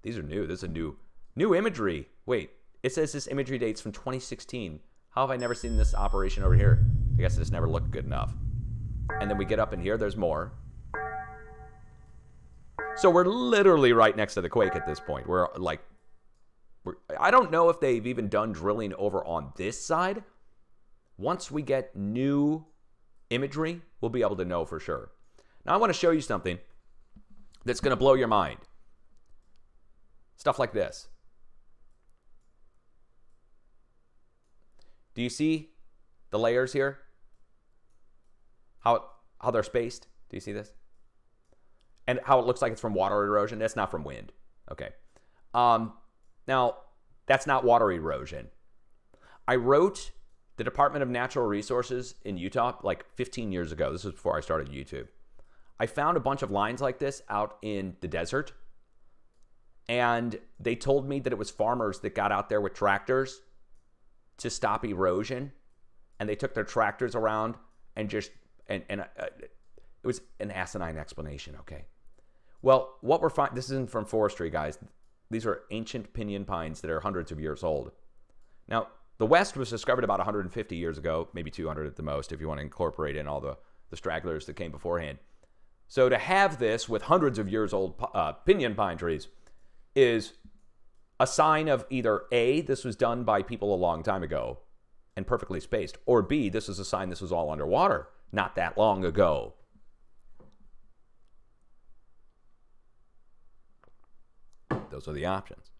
These are new. This is a new imagery. Wait, it says this imagery dates from 2016. How have I never seen this operation over here? I guess it just never looked good enough. And then we get up in here. There's more. So we're literally right next to the quake at this point. I don't know if they've even done drilling over on this side. Once we get new imagery, we'll be able to know for sure. Now I want to show you something that's going to blow your mind. Stuff like this. Do you see the layers here? How they're spaced? Do you see this? And how it looks like it's from water erosion? That's not from wind. Okay. Now, that's not water erosion. I wrote the Department of Natural Resources in Utah like 15 years ago. This was before I started YouTube. I found a bunch of lines like this out in the desert. And they told me that it was farmers that got out there with tractors to stop erosion. And they took their tractors around and it was an asinine explanation, okay? Well, what we're finding, this isn't from forestry, guys. These are ancient pinyon pines that are hundreds of years old. Now, the West was discovered about 150 years ago, maybe 200 at the most, if you want to incorporate in all the stragglers that came beforehand. So to have this with hundreds of years old pinyon pine trees is a sign of either A, this was done by people a long time ago and perfectly spaced, or B, this is a sign this was all underwater not that long ago. Those are the options.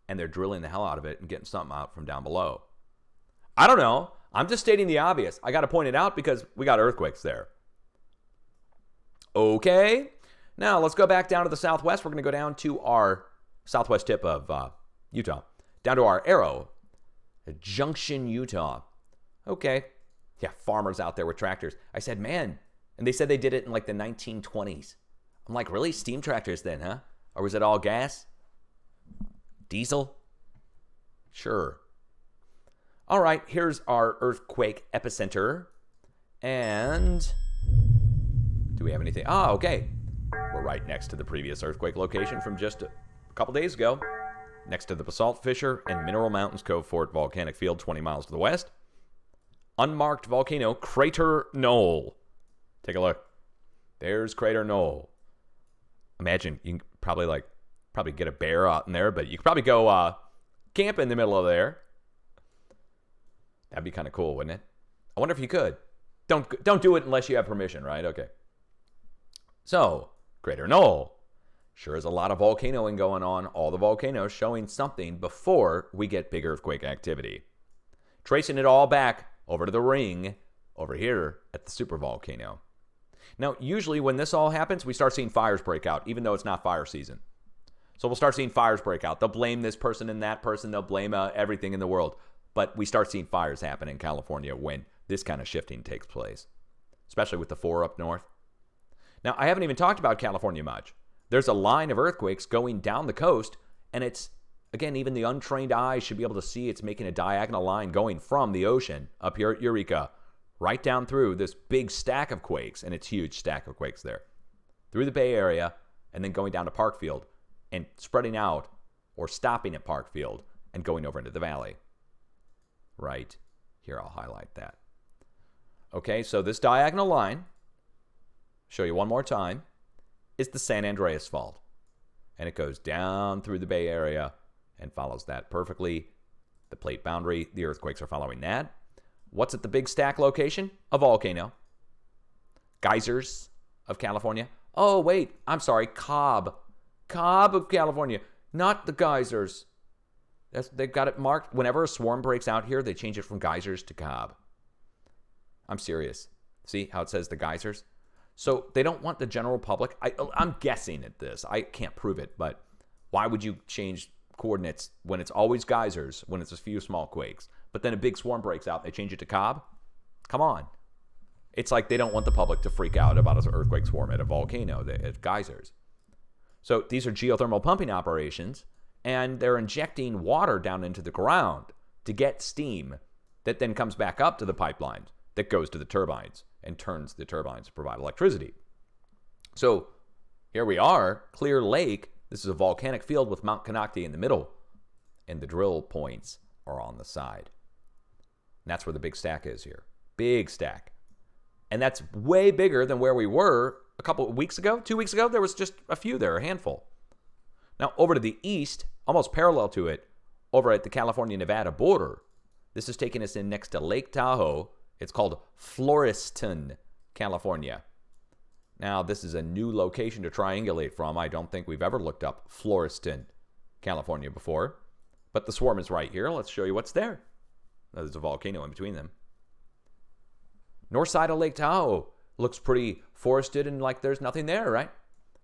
And they're drilling the hell out of it and getting something out from down below. I don't know. I'm just stating the obvious. I got to point it out because we got earthquakes there. Okay. Now let's go back down to the southwest. We're going to go down to our southwest tip of Utah. Down to our Arrow, Junction, Utah. Okay. Yeah, farmers out there with tractors. I said, man. And they said they did it in like the 1920s. I'm like, really? Steam tractors then, huh? Or was it all gas? Diesel? Sure. All right, here's our earthquake epicenter. And do we have anything? Ah, okay. We're right next to the previous earthquake location from just a couple days ago. Next to the Basalt Fissure and Mineral Mountains Cove Fort Volcanic Field, 20 miles to the west. Unmarked volcano, Crater Knoll. Take a look. There's Crater Knoll. Imagine, you can probably get a bear out in there, but you could probably go camp in the middle of there. That'd be kind of cool, wouldn't it? I wonder if you could. Don't do it unless you have permission, right? Okay. So, Crater Knoll. Sure is a lot of volcanoing going on. All the volcanoes showing something before we get big earthquake activity. Tracing it all back over to the ring over here at the supervolcano. Now, usually when this all happens, we start seeing fires break out, even though it's not fire season. So we'll start seeing fires break out. They'll blame this person and that person. They'll blame everything in the world. But we start seeing fires happen in California when this kind of shifting takes place, especially with the 4 up north. Now, I haven't even talked about California much. There's a line of earthquakes going down the coast, and it's, again, even the untrained eye should be able to see it's making a diagonal line going from the ocean up here at Eureka, right down through this big stack of quakes, and it's a huge stack of quakes there, through the Bay Area, and then going down to Parkfield, and spreading out, or stopping at Parkfield, and going over into the valley. Right here, I'll highlight that. Okay, so this diagonal line, show you one more time, is the San Andreas Fault. And it goes down through the Bay Area and follows that perfectly. The plate boundary, the earthquakes are following that. What's at the big stack location? A volcano. Geysers of California. Oh, wait, I'm sorry, Cobb. Cobb of California, not the geysers. They've got it marked. Whenever a swarm breaks out here, they change it from geysers to Cobb. I'm serious. See how it says the geysers? So they don't want the general public. I'm guessing at this. I can't prove it, but why would you change coordinates when it's always geysers, when it's a few small quakes? But then a big swarm breaks out, they change it to Cobb? Come on. It's like they don't want the public to freak out about an earthquake swarm at a volcano, at geysers. So these are geothermal pumping operations, and they're injecting water down into the ground to get steam that then comes back up to the pipeline that goes to the turbines and turns the turbines to provide electricity. So here we are, Clear Lake. This is a volcanic field with Mount Konocti in the middle, and the drill points are on the side. And that's where the big stack is here. Big stack. And that's way bigger than where we were a couple of weeks ago. 2 weeks ago, there was just a few there, a handful. Now, over to the east, almost parallel to it, over at the California-Nevada border, this is taking us in next to Lake Tahoe. It's called Florestan, California. Now, this is a new location to triangulate from. I don't think we've ever looked up Florestan, California before. But the swarm is right here. Let's show you what's there. There's a volcano in between them. North side of Lake Tahoe looks pretty forested and like there's nothing there, right?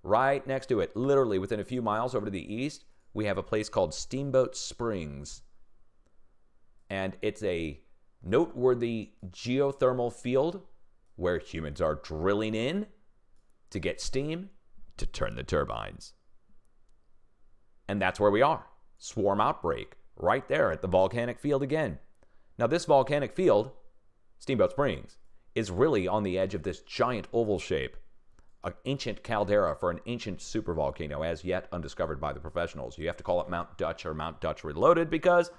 Right next to it, literally within a few miles over to the east, we have a place called Steamboat Springs. And it's a noteworthy geothermal field where humans are drilling in to get steam to turn the turbines. And that's where we are. Swarm outbreak right there at the volcanic field again. Now this volcanic field, Steamboat Springs, is really on the edge of this giant oval shape, an ancient caldera for an ancient supervolcano as yet undiscovered by the professionals. You have to call it Mount Dutch or Mount Dutch Reloaded because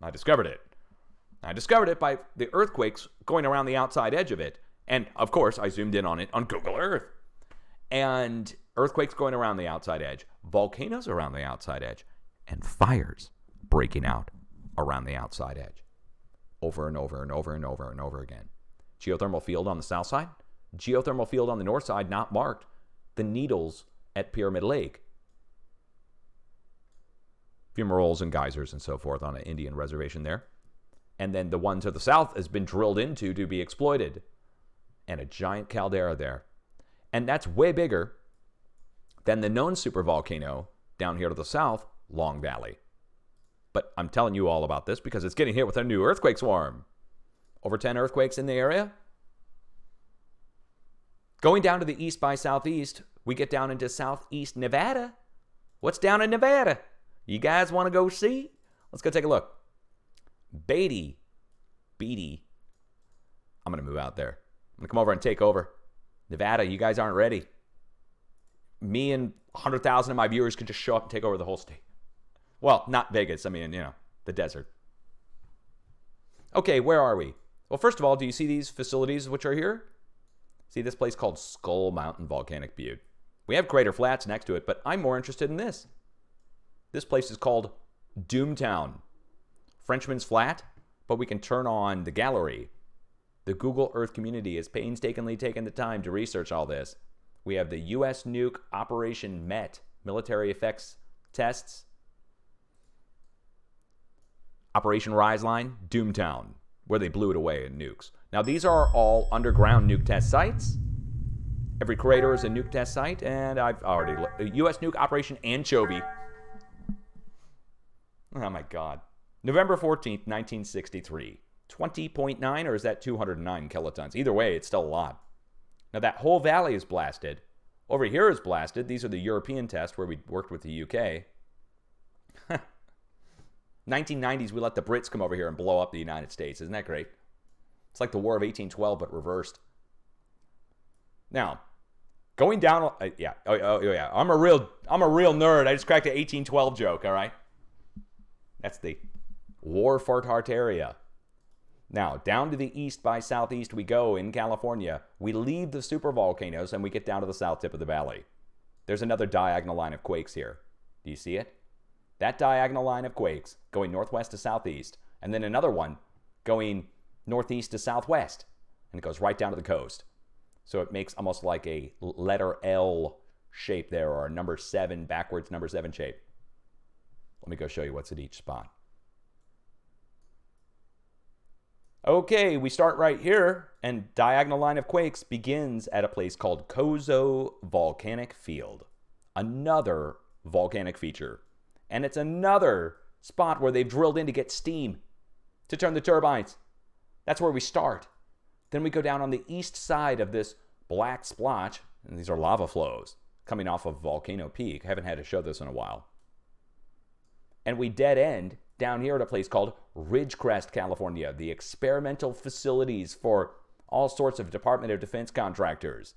I discovered it. I discovered it by the earthquakes going around the outside edge of it. And of course, I zoomed in on it on Google Earth. And earthquakes going around the outside edge, volcanoes around the outside edge, and fires breaking out around the outside edge. Over and over and over and over and over again. Geothermal field on the south side, geothermal field on the north side, not marked. The needles at Pyramid Lake. Fumaroles and geysers and so forth on an Indian reservation there. And then the one to the south has been drilled into to be exploited. And a giant caldera there. And that's way bigger than the known supervolcano down here to the south, Long Valley. But I'm telling you all about this because it's getting hit with a new earthquake swarm. Over 10 earthquakes in the area. Going down to the east by southeast, we get down into southeast Nevada. What's down in Nevada? You guys want to go see? Let's go take a look. Beatty. I'm going to move out there. I'm going to come over and take over. Nevada, you guys aren't ready. Me and 100,000 of my viewers could just show up and take over the whole state. Well, not Vegas. I mean, the desert. Okay, where are we? Well, first of all, do you see these facilities which are here? See this place called Skull Mountain Volcanic Butte. We have Crater Flats next to it, but I'm more interested in this. This place is called Doomtown. Frenchman's Flat, but we can turn on the gallery. The Google Earth community has painstakingly taken the time to research all this. We have the U.S. nuke Operation MET, military effects tests. Operation Rise Line, Doomtown, where they blew it away in nukes. Now, these are all underground nuke test sites. Every crater is a nuke test site, and I've already looked. The U.S. nuke Operation Anchovy. Oh, my God. November 14th, 1963. 20.9, or is that 209 kilotons? Either way, it's still a lot. Now, that whole valley is blasted. Over here is blasted. These are the European tests where we worked with the UK. 1990s, we let the Brits come over here and blow up the United States. Isn't that great? It's like the War of 1812, but reversed. Now, going down, yeah. I'm a real nerd. I just cracked an 1812 joke. All right, that's the War for Tartaria. Now, down to the east by southeast we go in California. We leave the supervolcanoes and we get down to the south tip of the valley. There's another diagonal line of quakes here. Do you see it? That diagonal line of quakes going northwest to southeast, and then another one going northeast to southwest, and it goes right down to the coast. So it makes almost like a letter L shape there, or a number 7, backwards number 7 shape. Let me go show you what's at each spot. Okay, we start right here, and diagonal line of quakes begins at a place called Kozo Volcanic Field. Another volcanic feature. And it's another spot where they've drilled in to get steam to turn the turbines. That's where we start. Then we go down on the east side of this black splotch, and these are lava flows coming off of Volcano Peak. I haven't had to show this in a while. And we dead end down here at a place called Ridgecrest, California, the experimental facilities for all sorts of Department of Defense contractors.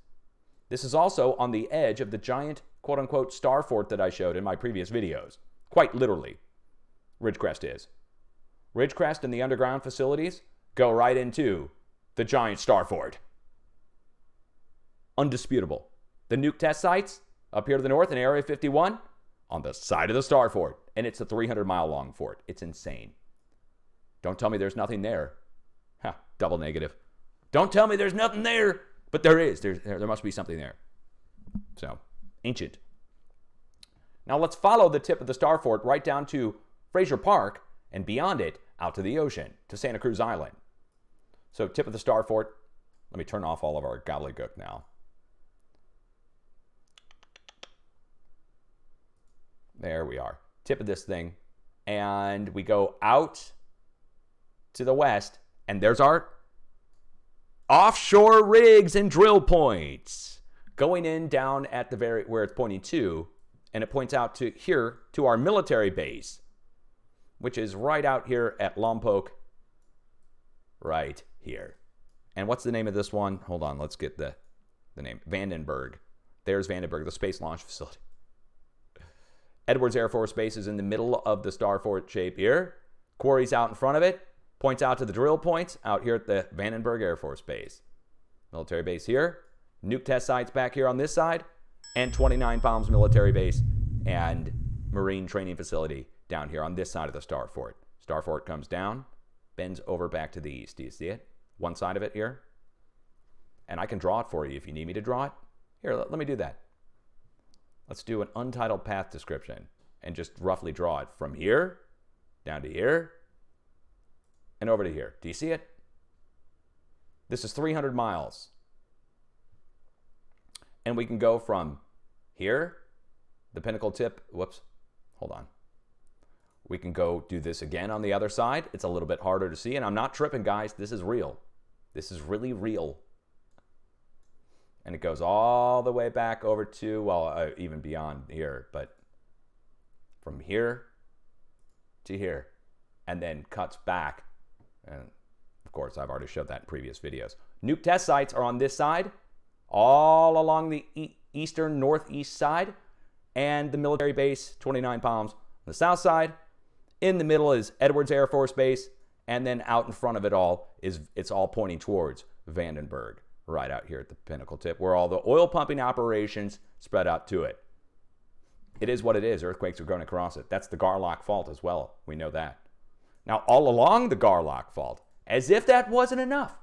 This is also on the edge of the giant, quote-unquote, star fort that I showed in my previous videos. Quite literally, Ridgecrest is. Ridgecrest and the underground facilities go right into the giant star fort. Undisputable. The nuke test sites up here to the north in Area 51 on the side of the star fort. And it's a 300-mile-long fort. It's insane. Don't tell me there's nothing there. Ha, double negative. Don't tell me there's nothing there. But there is. There must be something there. So, ancient. Now let's follow the tip of the star fort right down to Fraser Park and beyond it out to the ocean, to Santa Cruz Island. So tip of the star fort. Let me turn off all of our gobbledygook now. There we are. Tip of this thing. And we go out to the west, and there's our offshore rigs and drill points going in down at the very where it's pointing to, and it points out to here to our military base, which is right out here at Lompoc, right here. And what's the name of this one? Hold on, let's get the name. Vandenberg. There's Vandenberg, the space launch facility. Edwards Air Force Base is in the middle of the star fort shape here. Quarry's out in front of it. Points out to the drill points out here at the Vandenberg Air Force Base. Military base here. Nuke test sites back here on this side. And 29 Palms Military Base and Marine Training Facility down here on this side of the star fort. Star fort comes down, bends over back to the east. Do you see it? One side of it here. And I can draw it for you if you need me to draw it. Here, let me do that. Let's do an untitled path description and just roughly draw it from here down to here and over to here. Do you see it? This is 300 miles. And we can go from here, the pinnacle tip. Whoops, hold on. We can go do this again on the other side. It's a little bit harder to see, and I'm not tripping, guys. This is real. This is really real. And it goes all the way back over to, well, even beyond here, but from here to here, and then cuts back. And of course, I've already showed that in previous videos. Nuke test sites are on this side, all along the eastern northeast side, and the military base, 29 Palms, on the south side. In the middle is Edwards Air Force Base, and then out in front of it all it's all pointing towards Vandenberg, right out here at the pinnacle tip, where all the oil pumping operations spread out to it. It is what it is. Earthquakes are going across it. That's the Garlock Fault as well. We know that. Now, all along the Garlock Fault, as if that wasn't enough,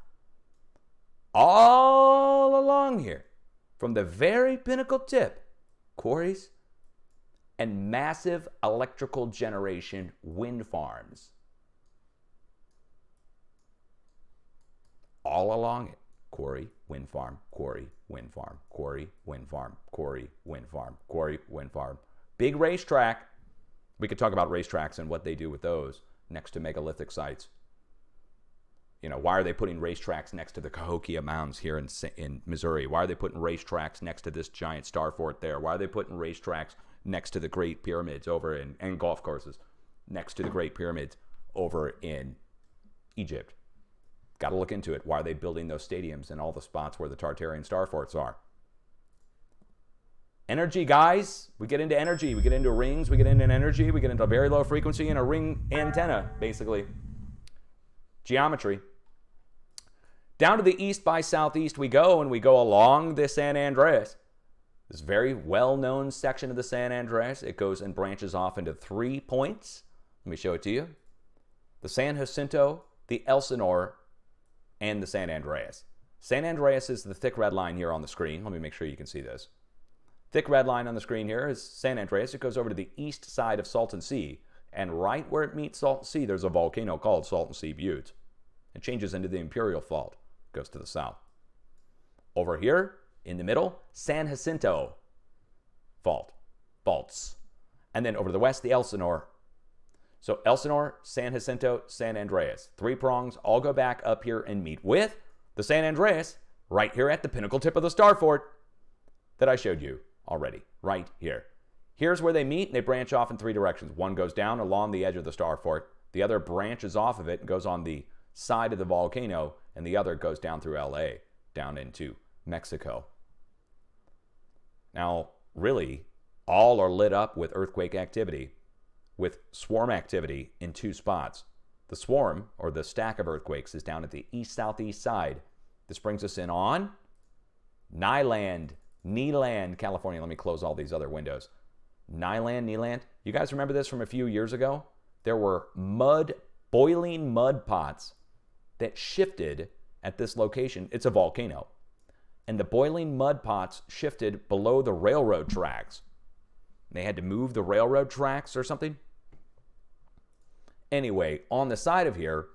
all along here, from the very pinnacle tip, quarries and massive electrical generation wind farms. All along it. Quarry, wind farm, quarry, wind farm, quarry, wind farm, quarry, wind farm, quarry, wind farm. Big racetrack. We could talk about racetracks and what they do with those next to megalithic sites. You know, why are they putting racetracks next to the Cahokia Mounds here in Missouri? Why are they putting racetracks next to this giant star fort there? Why are they putting racetracks next to the Great Pyramids over and golf courses next to the Great Pyramids over in Egypt? Got to look into it. Why are they building those stadiums in all the spots where the Tartarian star forts are? Energy, guys. We get into energy. We get into rings. We get into energy. We get into very low frequency and a ring antenna, basically. Geometry. Down to the east by southeast we go, and we go along the San Andreas. This very well-known section of the San Andreas. It goes and branches off into 3 points. Let me show it to you. The San Jacinto, the Elsinore, and the San Andreas. San Andreas is the thick red line here on the screen. Let me make sure you can see this. Thick red line on the screen here is San Andreas. It goes over to the east side of Salton Sea. And right where it meets Salton Sea, there's a volcano called Salton Sea Butte. It changes into the Imperial Fault. Goes to the south. Over here, in the middle, San Jacinto Faults. And then over to the west, the Elsinore. So Elsinore, San Jacinto, San Andreas. 3 prongs all go back up here and meet with the San Andreas, right here at the pinnacle tip of the star fort that I showed you already, right here. Here's where they meet, and they branch off in three directions. One goes down along the edge of the star fort. The other branches off of it and goes on the side of the volcano, and the other goes down through LA, down into Mexico. Now, really, all are lit up with earthquake activity, with swarm activity in two spots. The swarm, or the stack of earthquakes, is down at the east-southeast side. This brings us in on Kneeland, California. Let me close all these other windows. Kneeland. You guys remember this from a few years ago? There were boiling mud pots that shifted at this location. It's a volcano. And the boiling mud pots shifted below the railroad tracks. They had to move the railroad tracks or something. Anyway, on the side of here,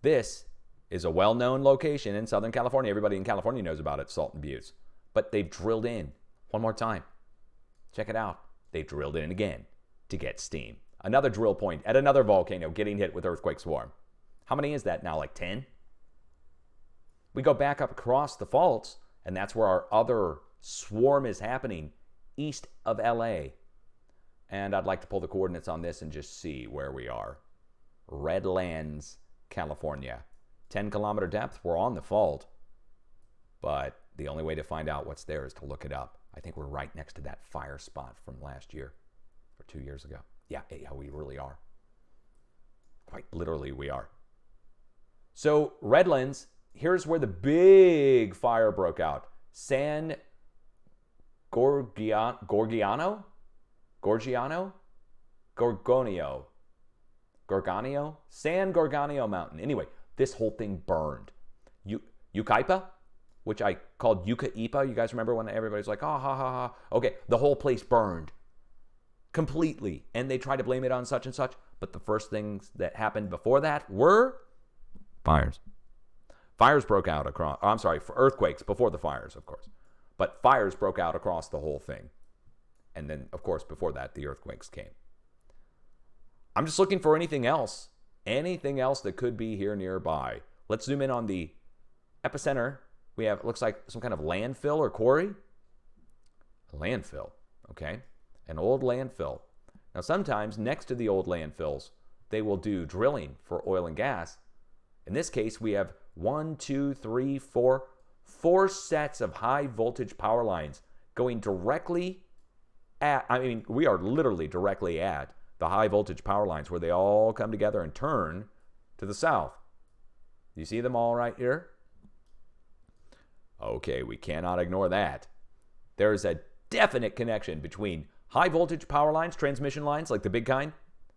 this is a well-known location in Southern California. Everybody in California knows about it, Salton Buttes. But they've drilled in one more time. Check it out. They drilled in again to get steam. Another drill point at another volcano getting hit with earthquake swarm. How many is that now, like 10? We go back up across the faults, and that's where our other swarm is happening, east of LA. And I'd like to pull the coordinates on this and just see where we are. Redlands, California. 10-kilometer depth, we're on the fault. But the only way to find out what's there is to look it up. I think we're right next to that fire spot from last year or 2 years ago. Yeah, we really are. Quite literally, we are. So, Redlands, here's where the big fire broke out. San Gorgonio? San Gorgonio Mountain. Anyway, this whole thing burned. Yucaipa, which I called Yucaipa. You guys remember when everybody's like, oh, ha, ha, ha. Okay, the whole place burned completely. And they tried to blame it on such and such. But the first things that happened before that were fires. Fires broke out across, earthquakes before the fires, of course. But fires broke out across the whole thing. And then, of course, before that, the earthquakes came. I'm just looking for anything else that could be here nearby. Let's zoom in on the epicenter. We have, it looks like some kind of landfill or quarry. A landfill, okay? An old landfill. Now, sometimes next to the old landfills, they will do drilling for oil and gas. In this case, we have 4 sets of high voltage power lines going directly at, we are literally directly at the high voltage power lines where they all come together and turn to the south. You see them all right here? Okay, we cannot ignore that. There's a definite connection between high voltage power lines, transmission lines, like the big kind,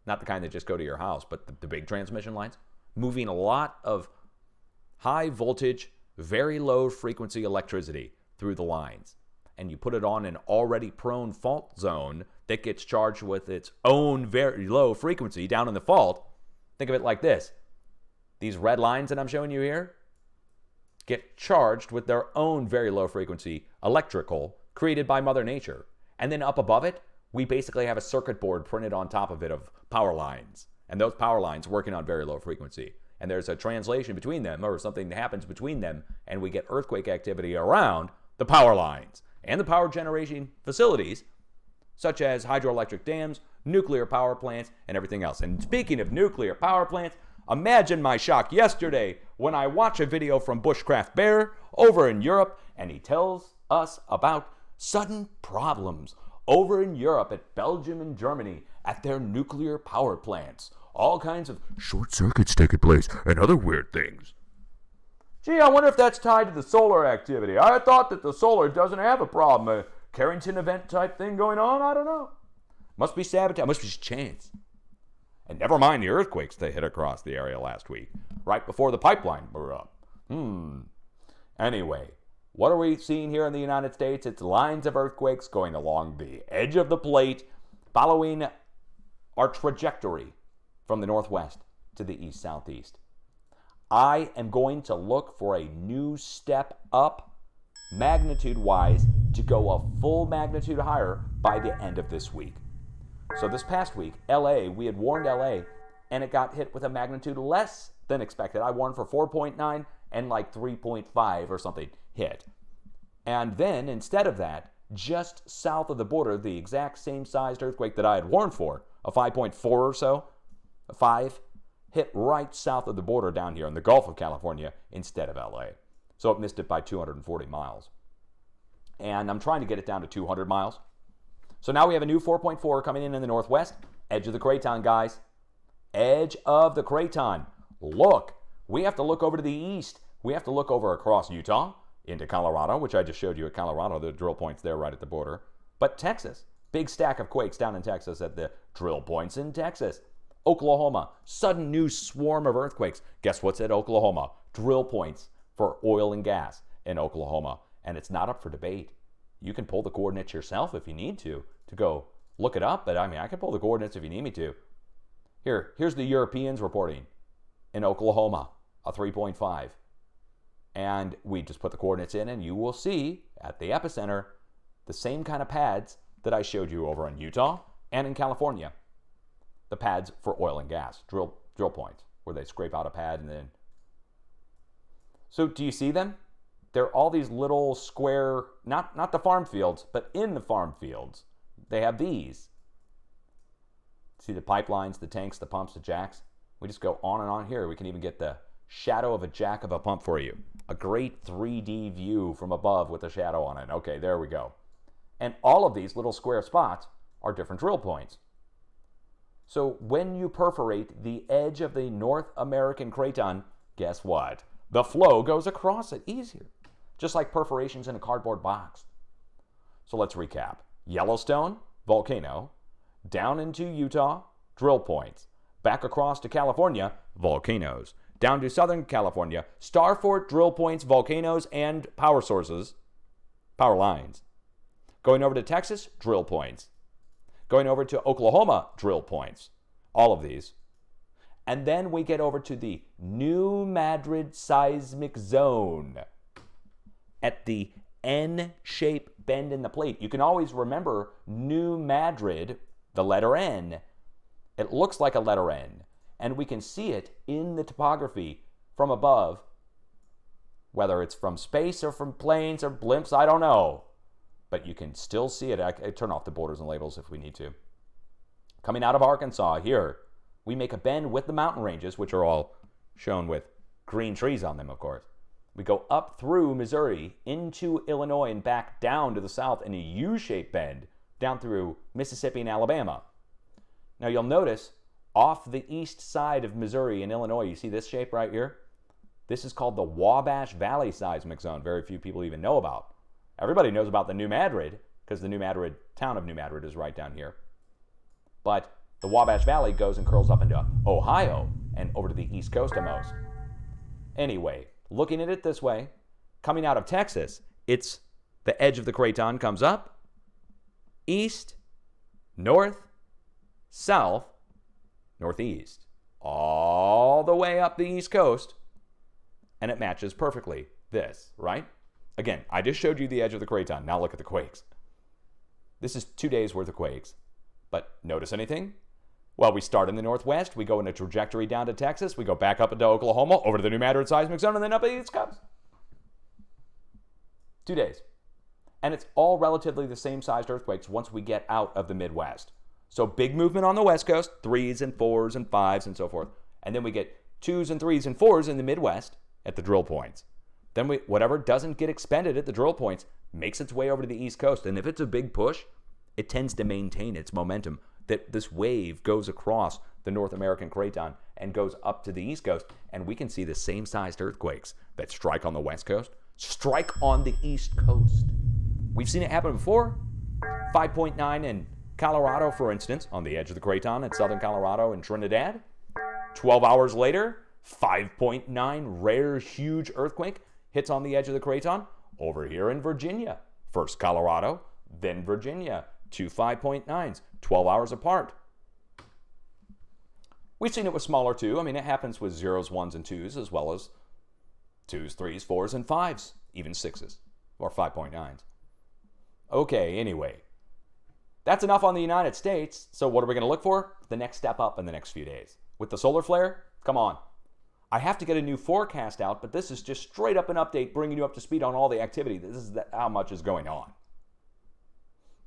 not the kind that just go to your house, but the big transmission lines, moving a lot of high voltage, very low frequency electricity through the lines. And you put it on an already prone fault zone that gets charged with its own very low frequency down in the fault. Think of it like this. These red lines that I'm showing you here get charged with their own very low frequency electrical created by Mother Nature. And then up above it, we basically have a circuit board printed on top of it of power lines. And those power lines working on very low frequency. And there's a translation between them, or something that happens between them, and we get earthquake activity around the power lines and the power generation facilities, such as hydroelectric dams, nuclear power plants, and everything else. And speaking of nuclear power plants, imagine my shock yesterday when I watch a video from Bushcraft Bear over in Europe, and he tells us about sudden problems over in Europe at Belgium and Germany at their nuclear power plants. All kinds of short circuits taking place and other weird things. Gee, I wonder if that's tied to the solar activity. I thought that the solar doesn't have a problem. A Carrington event type thing going on? I don't know. Must be sabotage. Must be chance. And never mind the earthquakes that hit across the area last week, right before the pipeline blew up. Anyway, what are we seeing here in the United States? It's lines of earthquakes going along the edge of the plate, following our trajectory from the northwest to the east-southeast. I am going to look for a new step up, magnitude-wise, to go a full magnitude higher by the end of this week. So this past week, LA, we had warned LA, and it got hit with a magnitude less than expected. I warned for 4.9, and like 3.5 or something hit. And then, instead of that, just south of the border, the exact same sized earthquake that I had warned for, a 5.4 or so, a 5, hit right south of the border down here in the Gulf of California instead of LA. So it missed it by 240 miles. And I'm trying to get it down to 200 miles. So now we have a new 4.4 coming in the northwest. Edge of the craton, guys. Edge of the craton. Look, we have to look over to the east. We have to look over across Utah into Colorado, which I just showed you at Colorado, the drill points there right at the border. But Texas, big stack of quakes down in Texas at the drill points in Texas. Oklahoma, sudden new swarm of earthquakes. Guess what's at Oklahoma? Drill points for oil and gas in Oklahoma. And it's not up for debate. You can pull the coordinates yourself if you need to go look it up. But I mean, I can pull the coordinates if you need me to. Here's the Europeans reporting in Oklahoma, a 3.5. And we just put the coordinates in, and you will see at the epicenter the same kind of pads that I showed you over in Utah and in California. The pads for oil and gas, drill points, where they scrape out a pad and then. So do you see them? They're all these little square, not the farm fields, but in the farm fields. They have these. See the pipelines, the tanks, the pumps, the jacks? We just go on and on here. We can even get the shadow of a jack of a pump for you. A great 3D view from above with a shadow on it. Okay, there we go. And all of these little square spots are different drill points. So when you perforate the edge of the North American craton, guess what? The flow goes across it easier. Just like perforations in a cardboard box. So let's recap. Yellowstone, volcano. Down into Utah, drill points. Back across to California, volcanoes. Down to Southern California, Starfort, drill points, volcanoes, and power sources, power lines. Going over to Texas, drill points. Going over to Oklahoma, drill points. All of these. And then we get over to the New Madrid seismic zone at the N-shaped bend in the plate. You can always remember New Madrid, the letter N. It looks like a letter N. And we can see it in the topography from above, whether it's from space or from planes or blimps, I don't know. But you can still see it. I turn off the borders and labels if we need to. Coming out of Arkansas here, we make a bend with the mountain ranges, which are all shown with green trees on them, of course. We go up through Missouri into Illinois and back down to the south in a U-shaped bend down through Mississippi and Alabama. Now you'll notice off the east side of Missouri and Illinois, you see this shape right here? This is called the Wabash Valley seismic zone. Very few people even know about. Everybody knows about the New Madrid because the New Madrid, town of New Madrid is right down here. But the Wabash Valley goes and curls up into Ohio and over to the east coast almost. Anyway, looking at it this way, coming out of Texas, it's the edge of the craton comes up, east, north, south, northeast, all the way up the east coast, and it matches perfectly this, right? Again, I just showed you the edge of the craton. Now look at the quakes. This is 2 days worth of quakes. But notice anything? Well, we start in the northwest, we go in a trajectory down to Texas, we go back up into Oklahoma, over to the New Madrid seismic zone, and then up the east coast. 2 days. And it's all relatively the same sized earthquakes once we get out of the Midwest. So big movement on the West Coast, 3s and 4s and 5s and so forth. And then we get 2s and 3s and 4s in the Midwest at the drill points. Then whatever doesn't get expended at the drill points makes its way over to the East Coast. And if it's a big push, it tends to maintain its momentum. That this wave goes across the North American craton and goes up to the East Coast. And we can see the same sized earthquakes that strike on the West Coast, strike on the East Coast. We've seen it happen before. 5.9 in Colorado, for instance, on the edge of the craton in southern Colorado and Trinidad. 12 hours later, 5.9 rare, huge earthquake hits on the edge of the craton over here in Virginia. First Colorado, then Virginia. 2 5.9s, 12 hours apart. We've seen it with smaller too. I mean, it happens with 0s, 1s, and 2s, as well as 2s, 3s, 4s, and 5s, even 6s, or 5.9s. Okay, anyway. That's enough on the United States. So what are we going to look for? The next step up in the next few days. With the solar flare? Come on. I have to get a new forecast out, but this is just straight up an update bringing you up to speed on all the activity. This is how much is going on.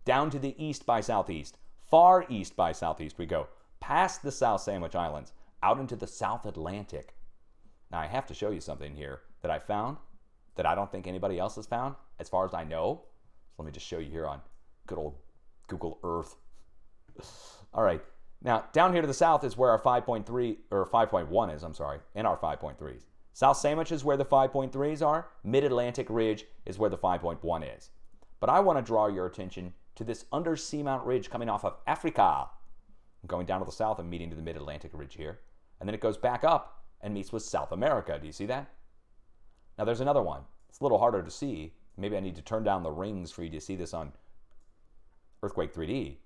Down to the east by southeast, far east by southeast we go, past the South Sandwich Islands, out into the South Atlantic. Now I have to show you something here that I found that I don't think anybody else has found, as far as I know. So let me just show you here on good old Google Earth. All right. Now, down here to the south is where our 5.3, or 5.1 is, and our 5.3s. South Sandwich is where the 5.3s are. Mid-Atlantic Ridge is where the 5.1 is. But I want to draw your attention to this under Seamount Ridge coming off of Africa, going down to the south and meeting to the Mid-Atlantic Ridge here. And then it goes back up and meets with South America. Do you see that? Now, there's another one. It's a little harder to see. Maybe I need to turn down the rings for you to see this on Earthquake 3D.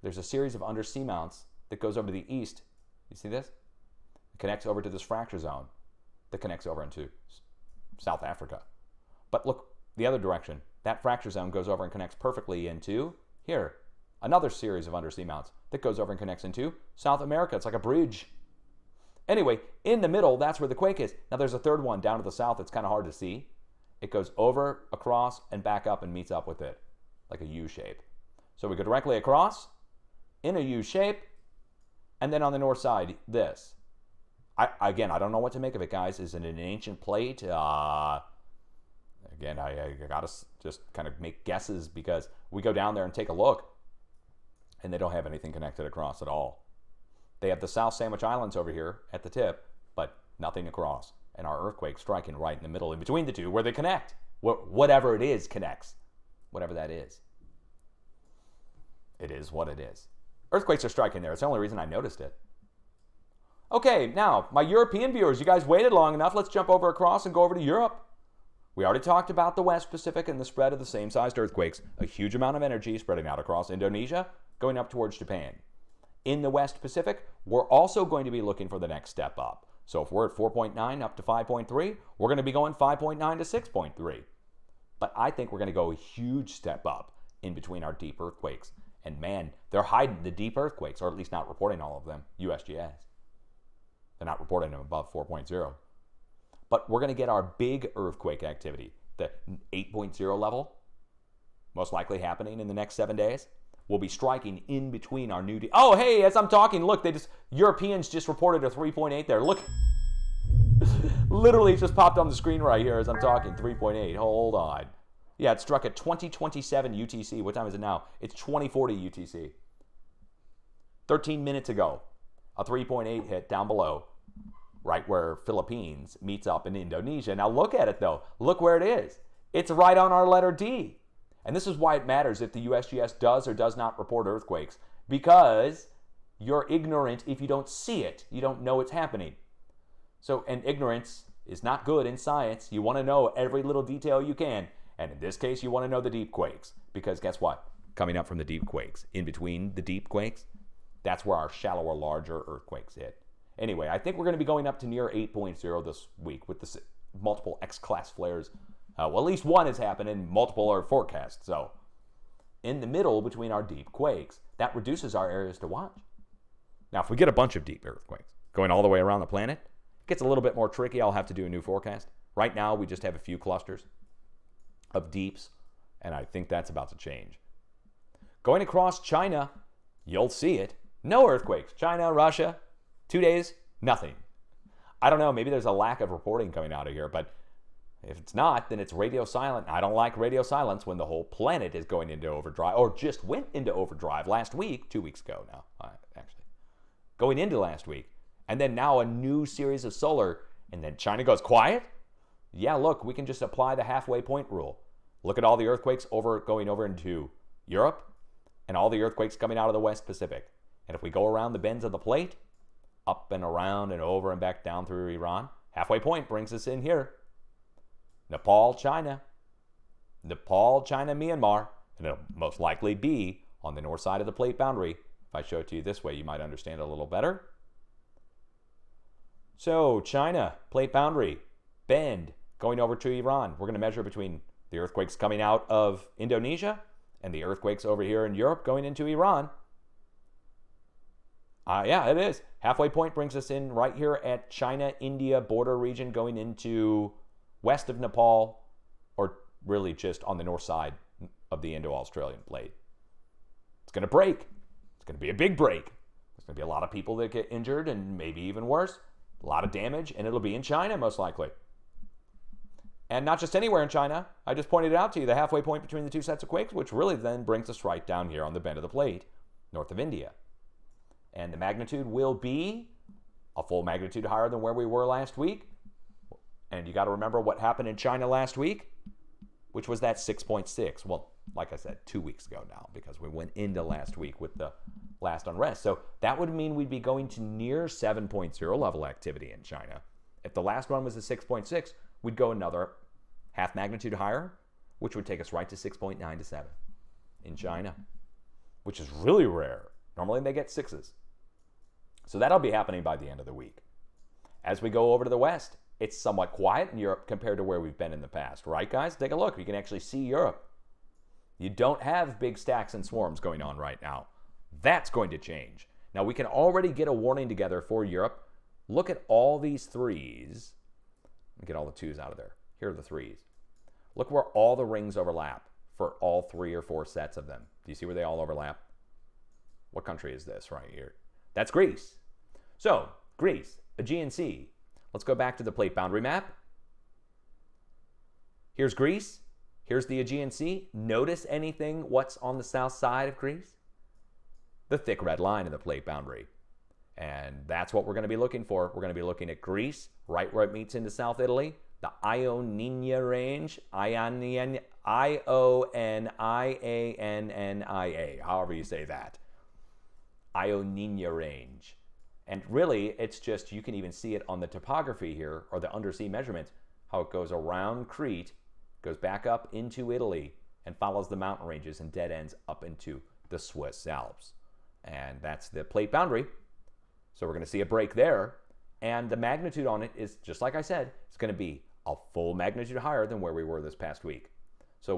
There's a series of under seamounts that goes over to the east. You see this? It connects over to this fracture zone that connects over into South Africa. But look the other direction. That fracture zone goes over and connects perfectly into here. Another series of undersea mounts that goes over and connects into South America. It's like a bridge. Anyway, in the middle, that's where the quake is. Now there's a third one down to the south. It's kind of hard to see. It goes over, across, and back up and meets up with it like a U shape. So we go directly across in a U shape. And then on the north side, this. I don't know what to make of it, guys. Is it an ancient plate? Again, I got to just kind of make guesses because we go down there and take a look, and they don't have anything connected across at all. They have the South Sandwich Islands over here at the tip, but nothing across. And our earthquake striking right in the middle, in between the two, where they connect. Whatever it is connects. Whatever that is. It is what it is. Earthquakes are striking there. It's the only reason I noticed it. Okay, now, my European viewers, you guys waited long enough. Let's jump over across and go over to Europe. We already talked about the West Pacific and the spread of the same-sized earthquakes. A huge amount of energy spreading out across Indonesia, going up towards Japan. In the West Pacific, we're also going to be looking for the next step up. So if we're at 4.9 up to 5.3, we're going to be going 5.9 to 6.3. But I think we're going to go a huge step up in between our deep earthquakes. And man, they're hiding the deep earthquakes, or at least not reporting all of them, USGS. They're not reporting them above 4.0. But we're going to get our big earthquake activity, the 8.0 level, most likely happening in the next 7 days. We'll be striking in between our new... Oh, hey, as I'm talking, look, Europeans just reported a 3.8 there. Look, literally just popped on the screen right here as I'm talking, 3.8. Hold on. Yeah, it struck at 2027 UTC. What time is it now? It's 2040 UTC. 13 minutes ago, a 3.8 hit down below, right where Philippines meets up in Indonesia. Now look at it, though. Look where it is. It's right on our letter D. And this is why it matters if the USGS does or does not report earthquakes, because you're ignorant if you don't see it. You don't know it's happening. So, and ignorance is not good in science. You want to know every little detail you can. And in this case, you want to know the deep quakes. Because guess what? Coming up from the deep quakes, in between the deep quakes, that's where our shallower, larger earthquakes hit. Anyway, I think we're going to be going up to near 8.0 this week with the multiple X-class flares. Well, at least one has happened and multiple are forecast. So in the middle between our deep quakes, that reduces our areas to watch. Now, if we get a bunch of deep earthquakes going all the way around the planet, it gets a little bit more tricky. I'll have to do a new forecast. Right now, we just have a few clusters of deeps, and I think that's about to change. Going across China, you'll see it. No earthquakes. China, Russia, 2 days, nothing. I don't know, maybe there's a lack of reporting coming out of here, but if it's not, then it's radio silent. I don't like radio silence when the whole planet is going into overdrive, or just went into overdrive last week, 2 weeks ago now, actually. Going into last week. And then now a new series of solar, and then China goes quiet? Yeah, look, we can just apply the halfway point rule. Look at all the earthquakes going over into Europe, and all the earthquakes coming out of the West Pacific. And if we go around the bends of the plate, up and around and over and back down through Iran, halfway point brings us in here. Nepal, China, Myanmar, and it'll most likely be on the north side of the plate boundary. If I show it to you this way, you might understand it a little better. So, China, plate boundary, bend, going over to Iran. We're going to measure between the earthquakes coming out of Indonesia and the earthquakes over here in Europe going into Iran. Yeah, it is. Halfway point brings us in right here at China-India border region going into west of Nepal, or really just on the north side of the Indo-Australian plate. It's going to break. It's going to be a big break. There's going to be a lot of people that get injured and maybe even worse. A lot of damage, and it'll be in China most likely. And not just anywhere in China. I just pointed it out to you, the halfway point between the two sets of quakes, which really then brings us right down here on the bend of the plate, north of India. And the magnitude will be a full magnitude higher than where we were last week. And you got to remember what happened in China last week, which was that 6.6. Well, like I said, 2 weeks ago now, because we went into last week with the last unrest. So that would mean we'd be going to near 7.0 level activity in China. If the last one was a 6.6, we'd go another half magnitude higher, which would take us right to 6.9 to 7 in China, which is really rare. Normally they get 6s. So that'll be happening by the end of the week. As we go over to the west, it's somewhat quiet in Europe compared to where we've been in the past. Right, guys? Take a look. You can actually see Europe. You don't have big stacks and swarms going on right now. That's going to change. Now, we can already get a warning together for Europe. Look at all these 3s. Let me get all the 2s out of there. Here are the 3s. Look where all the rings overlap for all 3 or 4 sets of them. Do you see where they all overlap? What country is this right here? That's Greece. So, Greece, Aegean Sea. Let's go back to the plate boundary map. Here's Greece. Here's the Aegean Sea. Notice anything what's on the south side of Greece? The thick red line in the plate boundary. And that's what we're going to be looking for. We're going to be looking at Greece, right where it meets into South Italy. The Ionia range, Ionia, I-O-N-I-A-N-N-I-A, however you say that. Ionia range. And really, it's just, you can even see it on the topography here, or the undersea measurements, how it goes around Crete, goes back up into Italy, and follows the mountain ranges and dead ends up into the Swiss Alps. And that's the plate boundary. So we're going to see a break there. And the magnitude on it is, just like I said, it's going to be a full magnitude higher than where we were this past week. So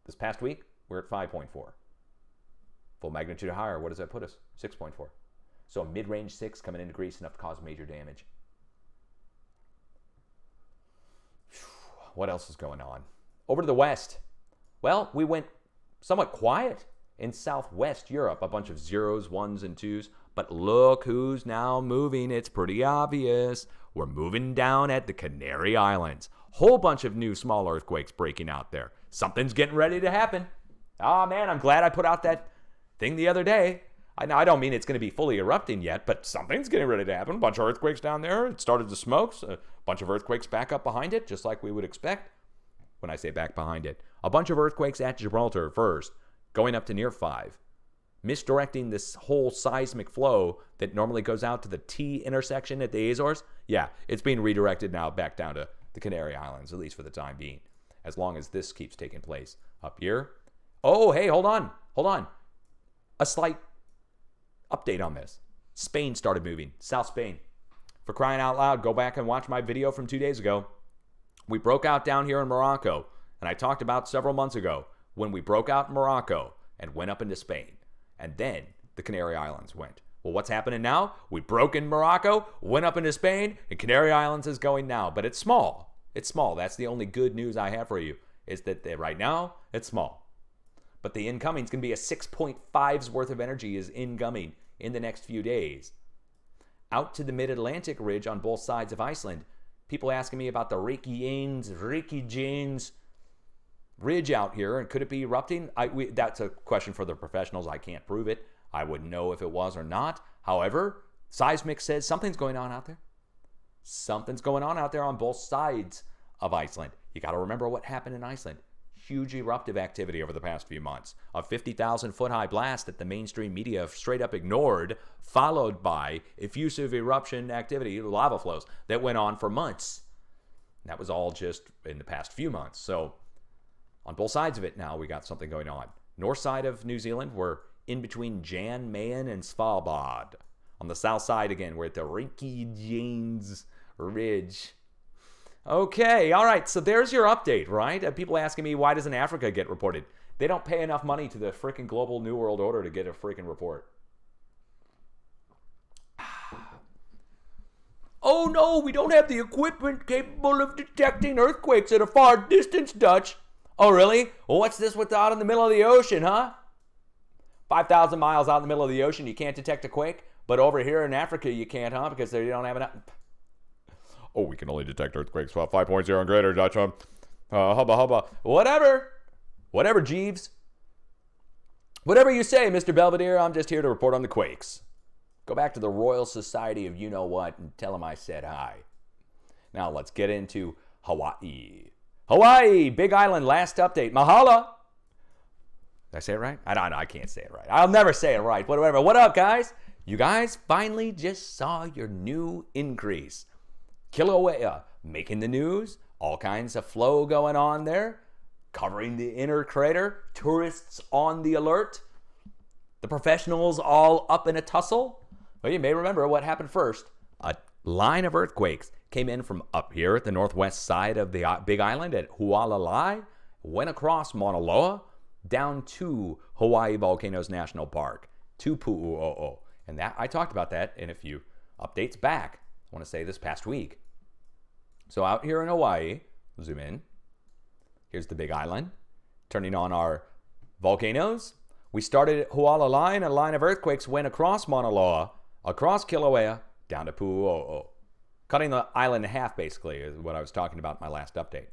this past week, we're at 5.4. Full magnitude higher, what does that put us? 6.4. So a mid-range 6 coming into Greece, enough to cause major damage. What else is going on? Over to the west. Well, we went somewhat quiet in southwest Europe. A bunch of 0s, 1s, and 2s. But look who's now moving. It's pretty obvious. We're moving down at the Canary Islands. Whole bunch of new small earthquakes breaking out there. Something's getting ready to happen. Oh, man, I'm glad I put out that thing the other day. I don't mean it's going to be fully erupting yet, but something's getting ready to happen. A bunch of earthquakes down there. It started to smoke. A bunch of earthquakes back up behind it, just like we would expect. When I say back behind it. A bunch of earthquakes at Gibraltar first, going up to near 5. Misdirecting this whole seismic flow that normally goes out to the T intersection at the Azores. Yeah, it's being redirected now back down to the Canary Islands, at least for the time being, as long as this keeps taking place up here. Oh, hey, hold on. A slight update on this. Spain started moving. South Spain. For crying out loud, go back and watch my video from 2 days ago. We broke out down here in Morocco, and I talked about several months ago when we broke out in Morocco and went up into Spain. And then the Canary Islands went. Well, what's happening now? We broke in Morocco, went up into Spain, and Canary Islands is going now. But it's small. It's small. That's the only good news I have for you, is that right now, it's small. But the incoming is going to be a 6.5's worth of energy is incoming in the next few days. Out to the mid-Atlantic ridge on both sides of Iceland, people asking me about the Reykjanes ridge out here, and could it be erupting? That's a question for the professionals. I can't prove it. I wouldn't know if it was or not. However, seismic says something's going on out there. Something's going on out there on both sides of Iceland. You got to remember what happened in Iceland. Huge eruptive activity over the past few months. A 50,000 foot high blast that the mainstream media straight up ignored, followed by effusive eruption activity, lava flows, that went on for months. That was all just in the past few months. So on both sides of it now, we got something going on. North side of New Zealand, we're in between Jan Mayen and Svalbard. On the south side, again, we're at the Reykjanes Ridge. Okay, all right, so there's your update, right? People asking me, why doesn't Africa get reported? They don't pay enough money to the freaking global New World Order to get a freaking report. no, we don't have the equipment capable of detecting earthquakes at a far distance, Dutch. Oh, really? Well, what's this with out in the middle of the ocean, huh? 5,000 miles out in the middle of the ocean, you can't detect a quake, but over here in Africa, you can't, huh? Because they don't have enough. Oh, we can only detect earthquakes 5.0 and greater, Dutch, huh? Hubba. Whatever, Jeeves. Whatever you say, Mr. Belvedere, I'm just here to report on the quakes. Go back to the Royal Society of you-know-what and tell them I said hi. Now let's get into Hawaii. Hawaii, Big Island, last update. Mahalo. Did I say it right? I don't know. I can't say it right. I'll never say it right. Whatever. What up, guys? You guys finally just saw your new increase. Kilauea making the news. All kinds of flow going on there. Covering the inner crater. Tourists on the alert. The professionals all up in a tussle. Well, you may remember what happened first. A line of earthquakes came in from up here at the northwest side of the Big Island at Hualalai, went across Mauna Loa, down to Hawaii Volcanoes National Park, to Pu'u'o'o. And that I talked about that in a few updates back. I want to say this past week. So out here in Hawaii, zoom in. Here's the Big Island. Turning on our volcanoes. We started at Hualalai, and a line of earthquakes went across Mauna Loa, across Kilauea, down to Pu'u'o'o. Cutting the island in half, basically, is what I was talking about in my last update.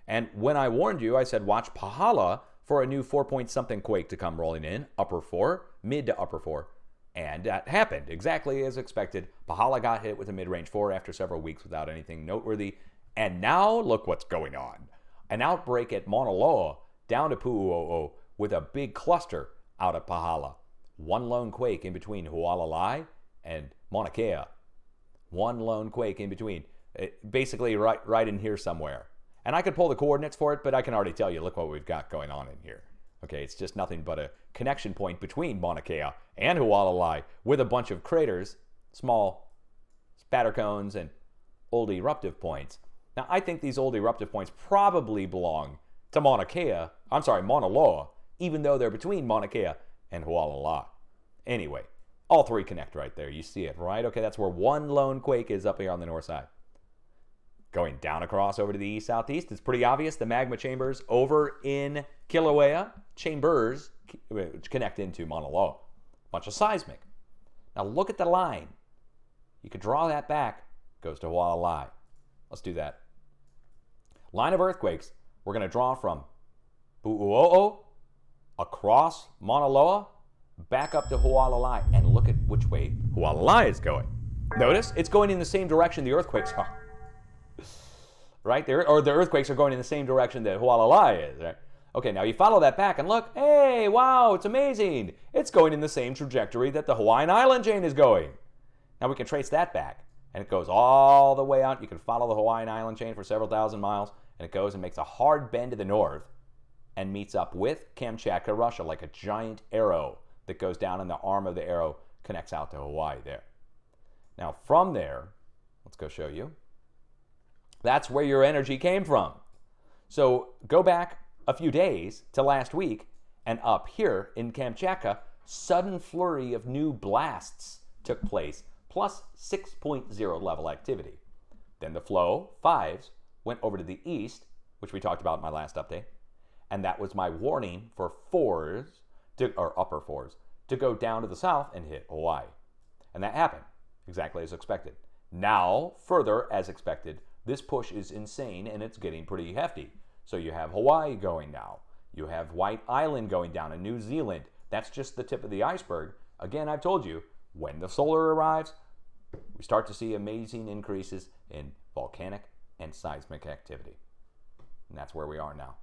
And when I warned you, I said watch Pahala for a new 4-point-something quake to come rolling in, upper 4, mid to upper 4. And that happened exactly as expected. Pahala got hit with a mid-range 4 after several weeks without anything noteworthy. And now, look what's going on. An outbreak at Mauna Loa, down to Pu'u'o'o, with a big cluster out at Pahala. One lone quake in between Hualalai and Mauna Kea. One lone quake in between. Basically right in here somewhere. And I could pull the coordinates for it, but I can already tell you, look what we've got going on in here. Okay, it's just nothing but a connection point between Mauna Kea and Hualalai with a bunch of craters, small spatter cones, and old eruptive points. Now, I think these old eruptive points probably belong to Mauna Loa, even though they're between Mauna Kea and Hualalai. Anyway, all three connect right there. You see it, right? Okay, that's where one lone quake is up here on the north side. Going down across over to the east-southeast, it's pretty obvious. The magma chambers over in Kilauea, chambers which connect into Mauna Loa. Bunch of seismic. Now look at the line. You could draw that back. Goes to Hualalai. Let's do that. Line of earthquakes. We're going to draw from Pu'u'o'o, across Mauna Loa, back up to Hualalai, and look at which way Hualalai is going. Notice it's going in the same direction the earthquakes are. Right? The earthquakes are going in the same direction that Hualalai is. Right? Okay, now you follow that back and look. Hey, wow, it's amazing. It's going in the same trajectory that the Hawaiian island chain is going. Now we can trace that back, and it goes all the way out. You can follow the Hawaiian island chain for several thousand miles, and it goes and makes a hard bend to the north and meets up with Kamchatka, Russia, like a giant arrow that goes down, and the arm of the arrow connects out to Hawaii there. Now from there, let's go show you. That's where your energy came from. So go back a few days to last week, and up here in Kamchatka, sudden flurry of new blasts took place, plus 6.0 level activity. Then the flow, 5s, went over to the east, which we talked about in my last update, and that was my warning for 4s, or upper 4s, to go down to the south and hit Hawaii. And that happened, exactly as expected. Now, further, as expected, this push is insane, and it's getting pretty hefty. So you have Hawaii going now. You have White Island going down in New Zealand. That's just the tip of the iceberg. Again, I've told you, when the solar arrives, we start to see amazing increases in volcanic and seismic activity. And that's where we are now.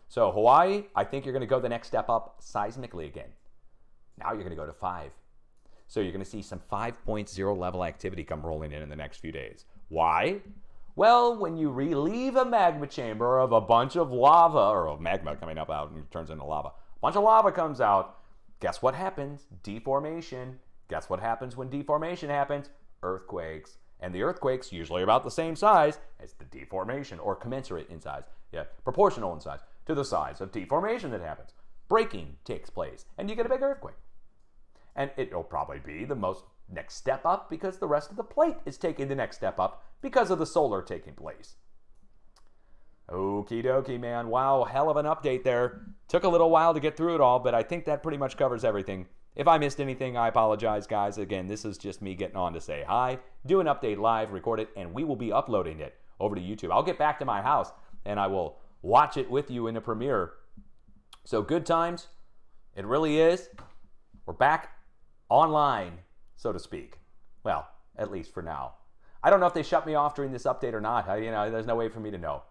So Hawaii, I think you're going to go the next step up seismically again. Now you're going to go to 5. So you're going to see some 5.0 level activity come rolling in the next few days. Why? Well, when you relieve a magma chamber of a bunch of lava, or of magma coming up out and turns into lava, a bunch of lava comes out, guess what happens? Deformation. Guess what happens when deformation happens? Earthquakes. And the earthquakes usually about the same size as the deformation, or commensurate in size. Yeah, proportional in size to the size of deformation that happens. Breaking takes place, and you get a big earthquake. And it'll probably be the most next step up because the rest of the plate is taking the next step up because of the solar taking place. Okie dokie, man. Wow, hell of an update there. Took a little while to get through it all, but I think that pretty much covers everything. If I missed anything, I apologize, guys. Again, this is just me getting on to say hi, do an update live, record it, and we will be uploading it over to YouTube. I'll get back to my house, and I will watch it with you in a premiere. So good times. It really is. We're back online, so to speak. Well, at least for now. I don't know if they shut me off during this update or not. There's no way for me to know.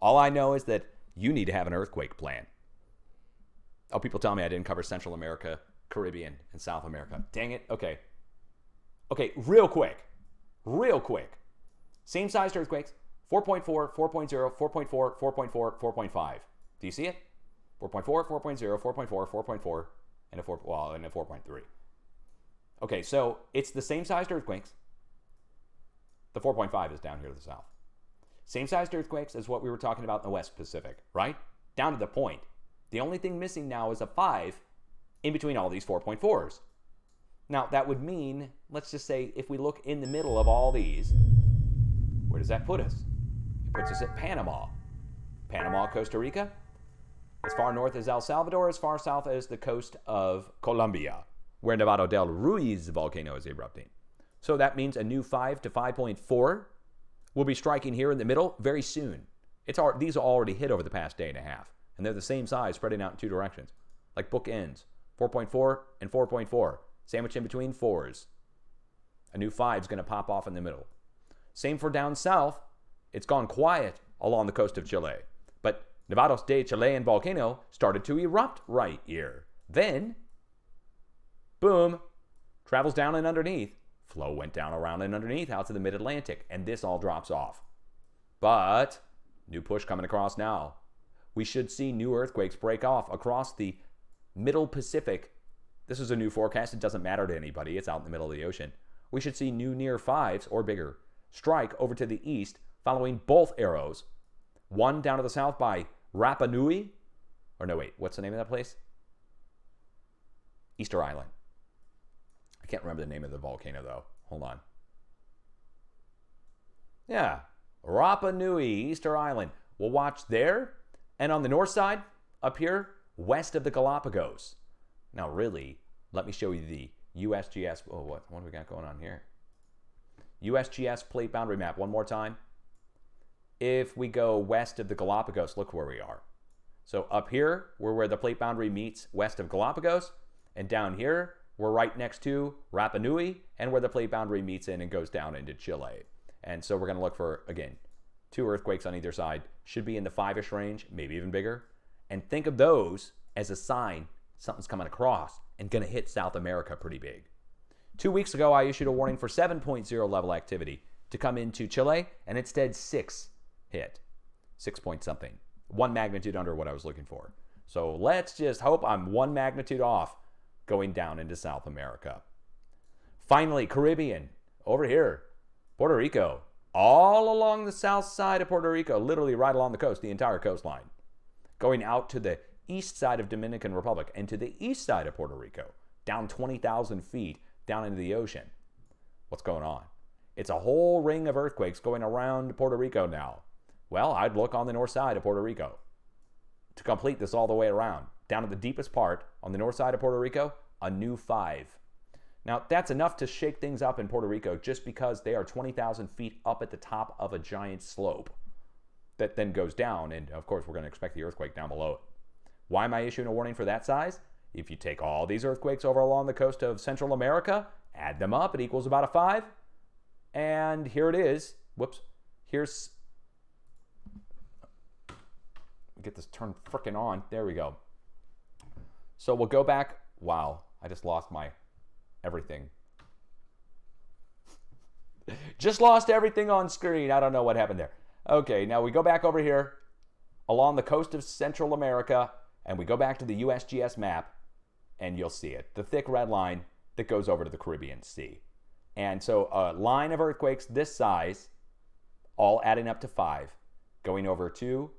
All I know is that you need to have an earthquake plan. Oh, people tell me I didn't cover Central America, Caribbean, and South America. Dang it. Okay, real quick. Same-sized earthquakes, 4.4, 4.0, 4.4, 4.4, 4.5. Do you see it? 4.4, 4.0, 4.4, 4.4, and a 4.3. Okay, so it's the same-sized earthquakes. The 4.5 is down here to the south. Same-sized earthquakes as what we were talking about in the West Pacific, right? Down to the point. The only thing missing now is a 5 in between all these 4.4s. Now, that would mean, let's just say, if we look in the middle of all these, where does that put us? It puts us at Panama. Panama, Costa Rica. As far north as El Salvador, as far south as the coast of Colombia, where Nevado del Ruiz volcano is erupting. So that means a new 5 to 5.4 will be striking here in the middle very soon. These are already hit over the past day and a half, and they're the same size, spreading out in two directions, like bookends, 4.4 and 4.4, sandwiched in between 4s. A new 5 is going to pop off in the middle. Same for down south. It's gone quiet along the coast of Chile, but Nevados de Chilean volcano started to erupt right here. Then, boom, travels down and underneath. Flow went down around and underneath out to the mid-Atlantic, and this all drops off. But, new push coming across now. We should see new earthquakes break off across the middle Pacific. This is a new forecast. It doesn't matter to anybody. It's out in the middle of the ocean. We should see new near 5s or bigger strike over to the east, following both arrows. One down to the south by Rapa Nui. Or no, wait, what's the name of that place? Easter Island. I can't remember the name of the volcano, though. Hold on. Yeah, Rapa Nui, Easter Island. We'll watch there. And on the north side, up here, west of the Galapagos. Now, really, let me show you the USGS. Oh, what do we got going on here? USGS plate boundary map one more time. If we go west of the Galapagos, look where we are. So up here, we're where the plate boundary meets west of Galapagos. And down here, we're right next to Rapa Nui and where the plate boundary meets in and goes down into Chile. And so we're going to look for, again, 2 earthquakes on either side. Should be in the 5-ish range, maybe even bigger. And think of those as a sign something's coming across and going to hit South America pretty big. 2 weeks ago, I issued a warning for 7.0 level activity to come into Chile, and instead 6 hit. 6 point something. 1 magnitude under what I was looking for. So let's just hope I'm 1 magnitude off going down into South America. Finally, Caribbean, over here. Puerto Rico, all along the south side of Puerto Rico, literally right along the coast, the entire coastline. Going out to the east side of Dominican Republic and to the east side of Puerto Rico, down 20,000 feet down into the ocean. What's going on? It's a whole ring of earthquakes going around Puerto Rico now. Well, I'd look on the north side of Puerto Rico to complete this all the way around. Down at the deepest part on the north side of Puerto Rico, a new 5. Now, that's enough to shake things up in Puerto Rico just because they are 20,000 feet up at the top of a giant slope that then goes down. And, of course, we're going to expect the earthquake down below it. Why am I issuing a warning for that size? If you take all these earthquakes over along the coast of Central America, add them up, it equals about a 5. And here it is. Whoops. Here's... get this turned frickin' on. There we go. So we'll go back. Wow, I just lost my everything. Just lost everything on screen. I don't know what happened there. Okay, now we go back over here along the coast of Central America, and we go back to the USGS map, and you'll see it. The thick red line that goes over to the Caribbean Sea. And so a line of earthquakes this size, all adding up to 5, going over to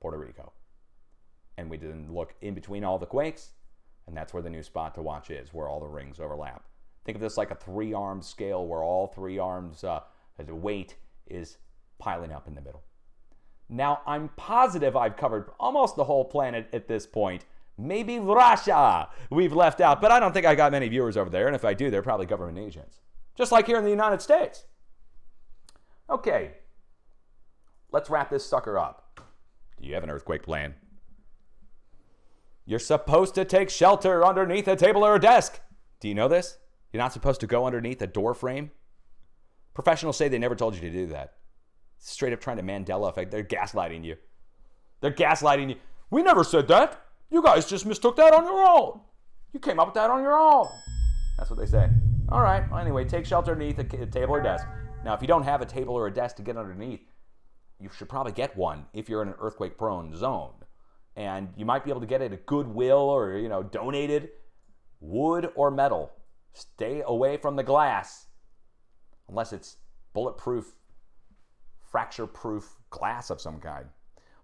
Puerto Rico. And we didn't look in between all the quakes. And that's where the new spot to watch is, where all the rings overlap. Think of this like a 3-armed scale where all 3 arms, the weight is piling up in the middle. Now, I'm positive I've covered almost the whole planet at this point. Maybe Russia we've left out, but I don't think I got many viewers over there, and if I do, they're probably government agents. Just like here in the United States. Okay, let's wrap this sucker up. Do you have an earthquake plan? You're supposed to take shelter underneath a table or a desk. Do you know this? You're not supposed to go underneath a door frame. Professionals say they never told you to do that. Straight up trying to Mandela effect. They're gaslighting you. They're gaslighting you. We never said that. You guys just mistook that on your own. You came up with that on your own. That's what they say. All right. Well, anyway, take shelter underneath a table or desk. Now, if you don't have a table or a desk to get underneath, you should probably get one if you're in an earthquake-prone zone. And you might be able to get it at Goodwill or, donated. Wood or metal. Stay away from the glass. Unless it's bulletproof, fracture-proof glass of some kind.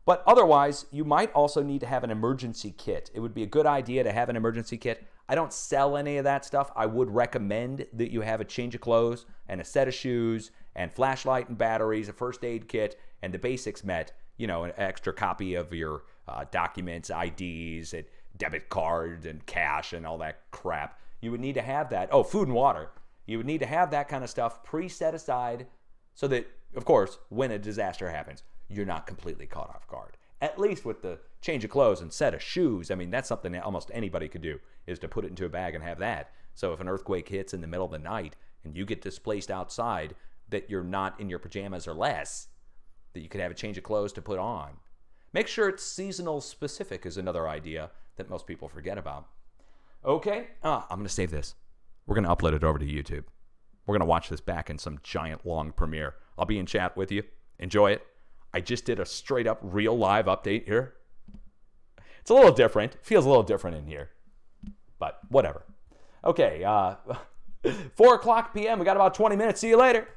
But otherwise, you might also need to have an emergency kit. It would be a good idea to have an emergency kit. I don't sell any of that stuff. I would recommend that you have a change of clothes and a set of shoes and flashlight and batteries, a first aid kit, and the basics met. An extra copy of your documents, IDs, and debit cards, and cash, and all that crap. You would need to have that. Oh, food and water. You would need to have that kind of stuff pre-set aside so that, of course, when a disaster happens, you're not completely caught off guard. At least with the change of clothes and set of shoes. I mean, that's something that almost anybody could do, is to put it into a bag and have that. So if an earthquake hits in the middle of the night and you get displaced outside, that you're not in your pajamas or less, that you could have a change of clothes to put on. Make sure it's seasonal specific is another idea that most people forget about. Okay, I'm going to save this. We're going to upload it over to YouTube. We're going to watch this back in some giant long premiere. I'll be in chat with you. Enjoy it. I just did a straight up real live update here. It's a little different. Feels a little different in here. But whatever. Okay, 4 o'clock p.m. We got about 20 minutes. See you later.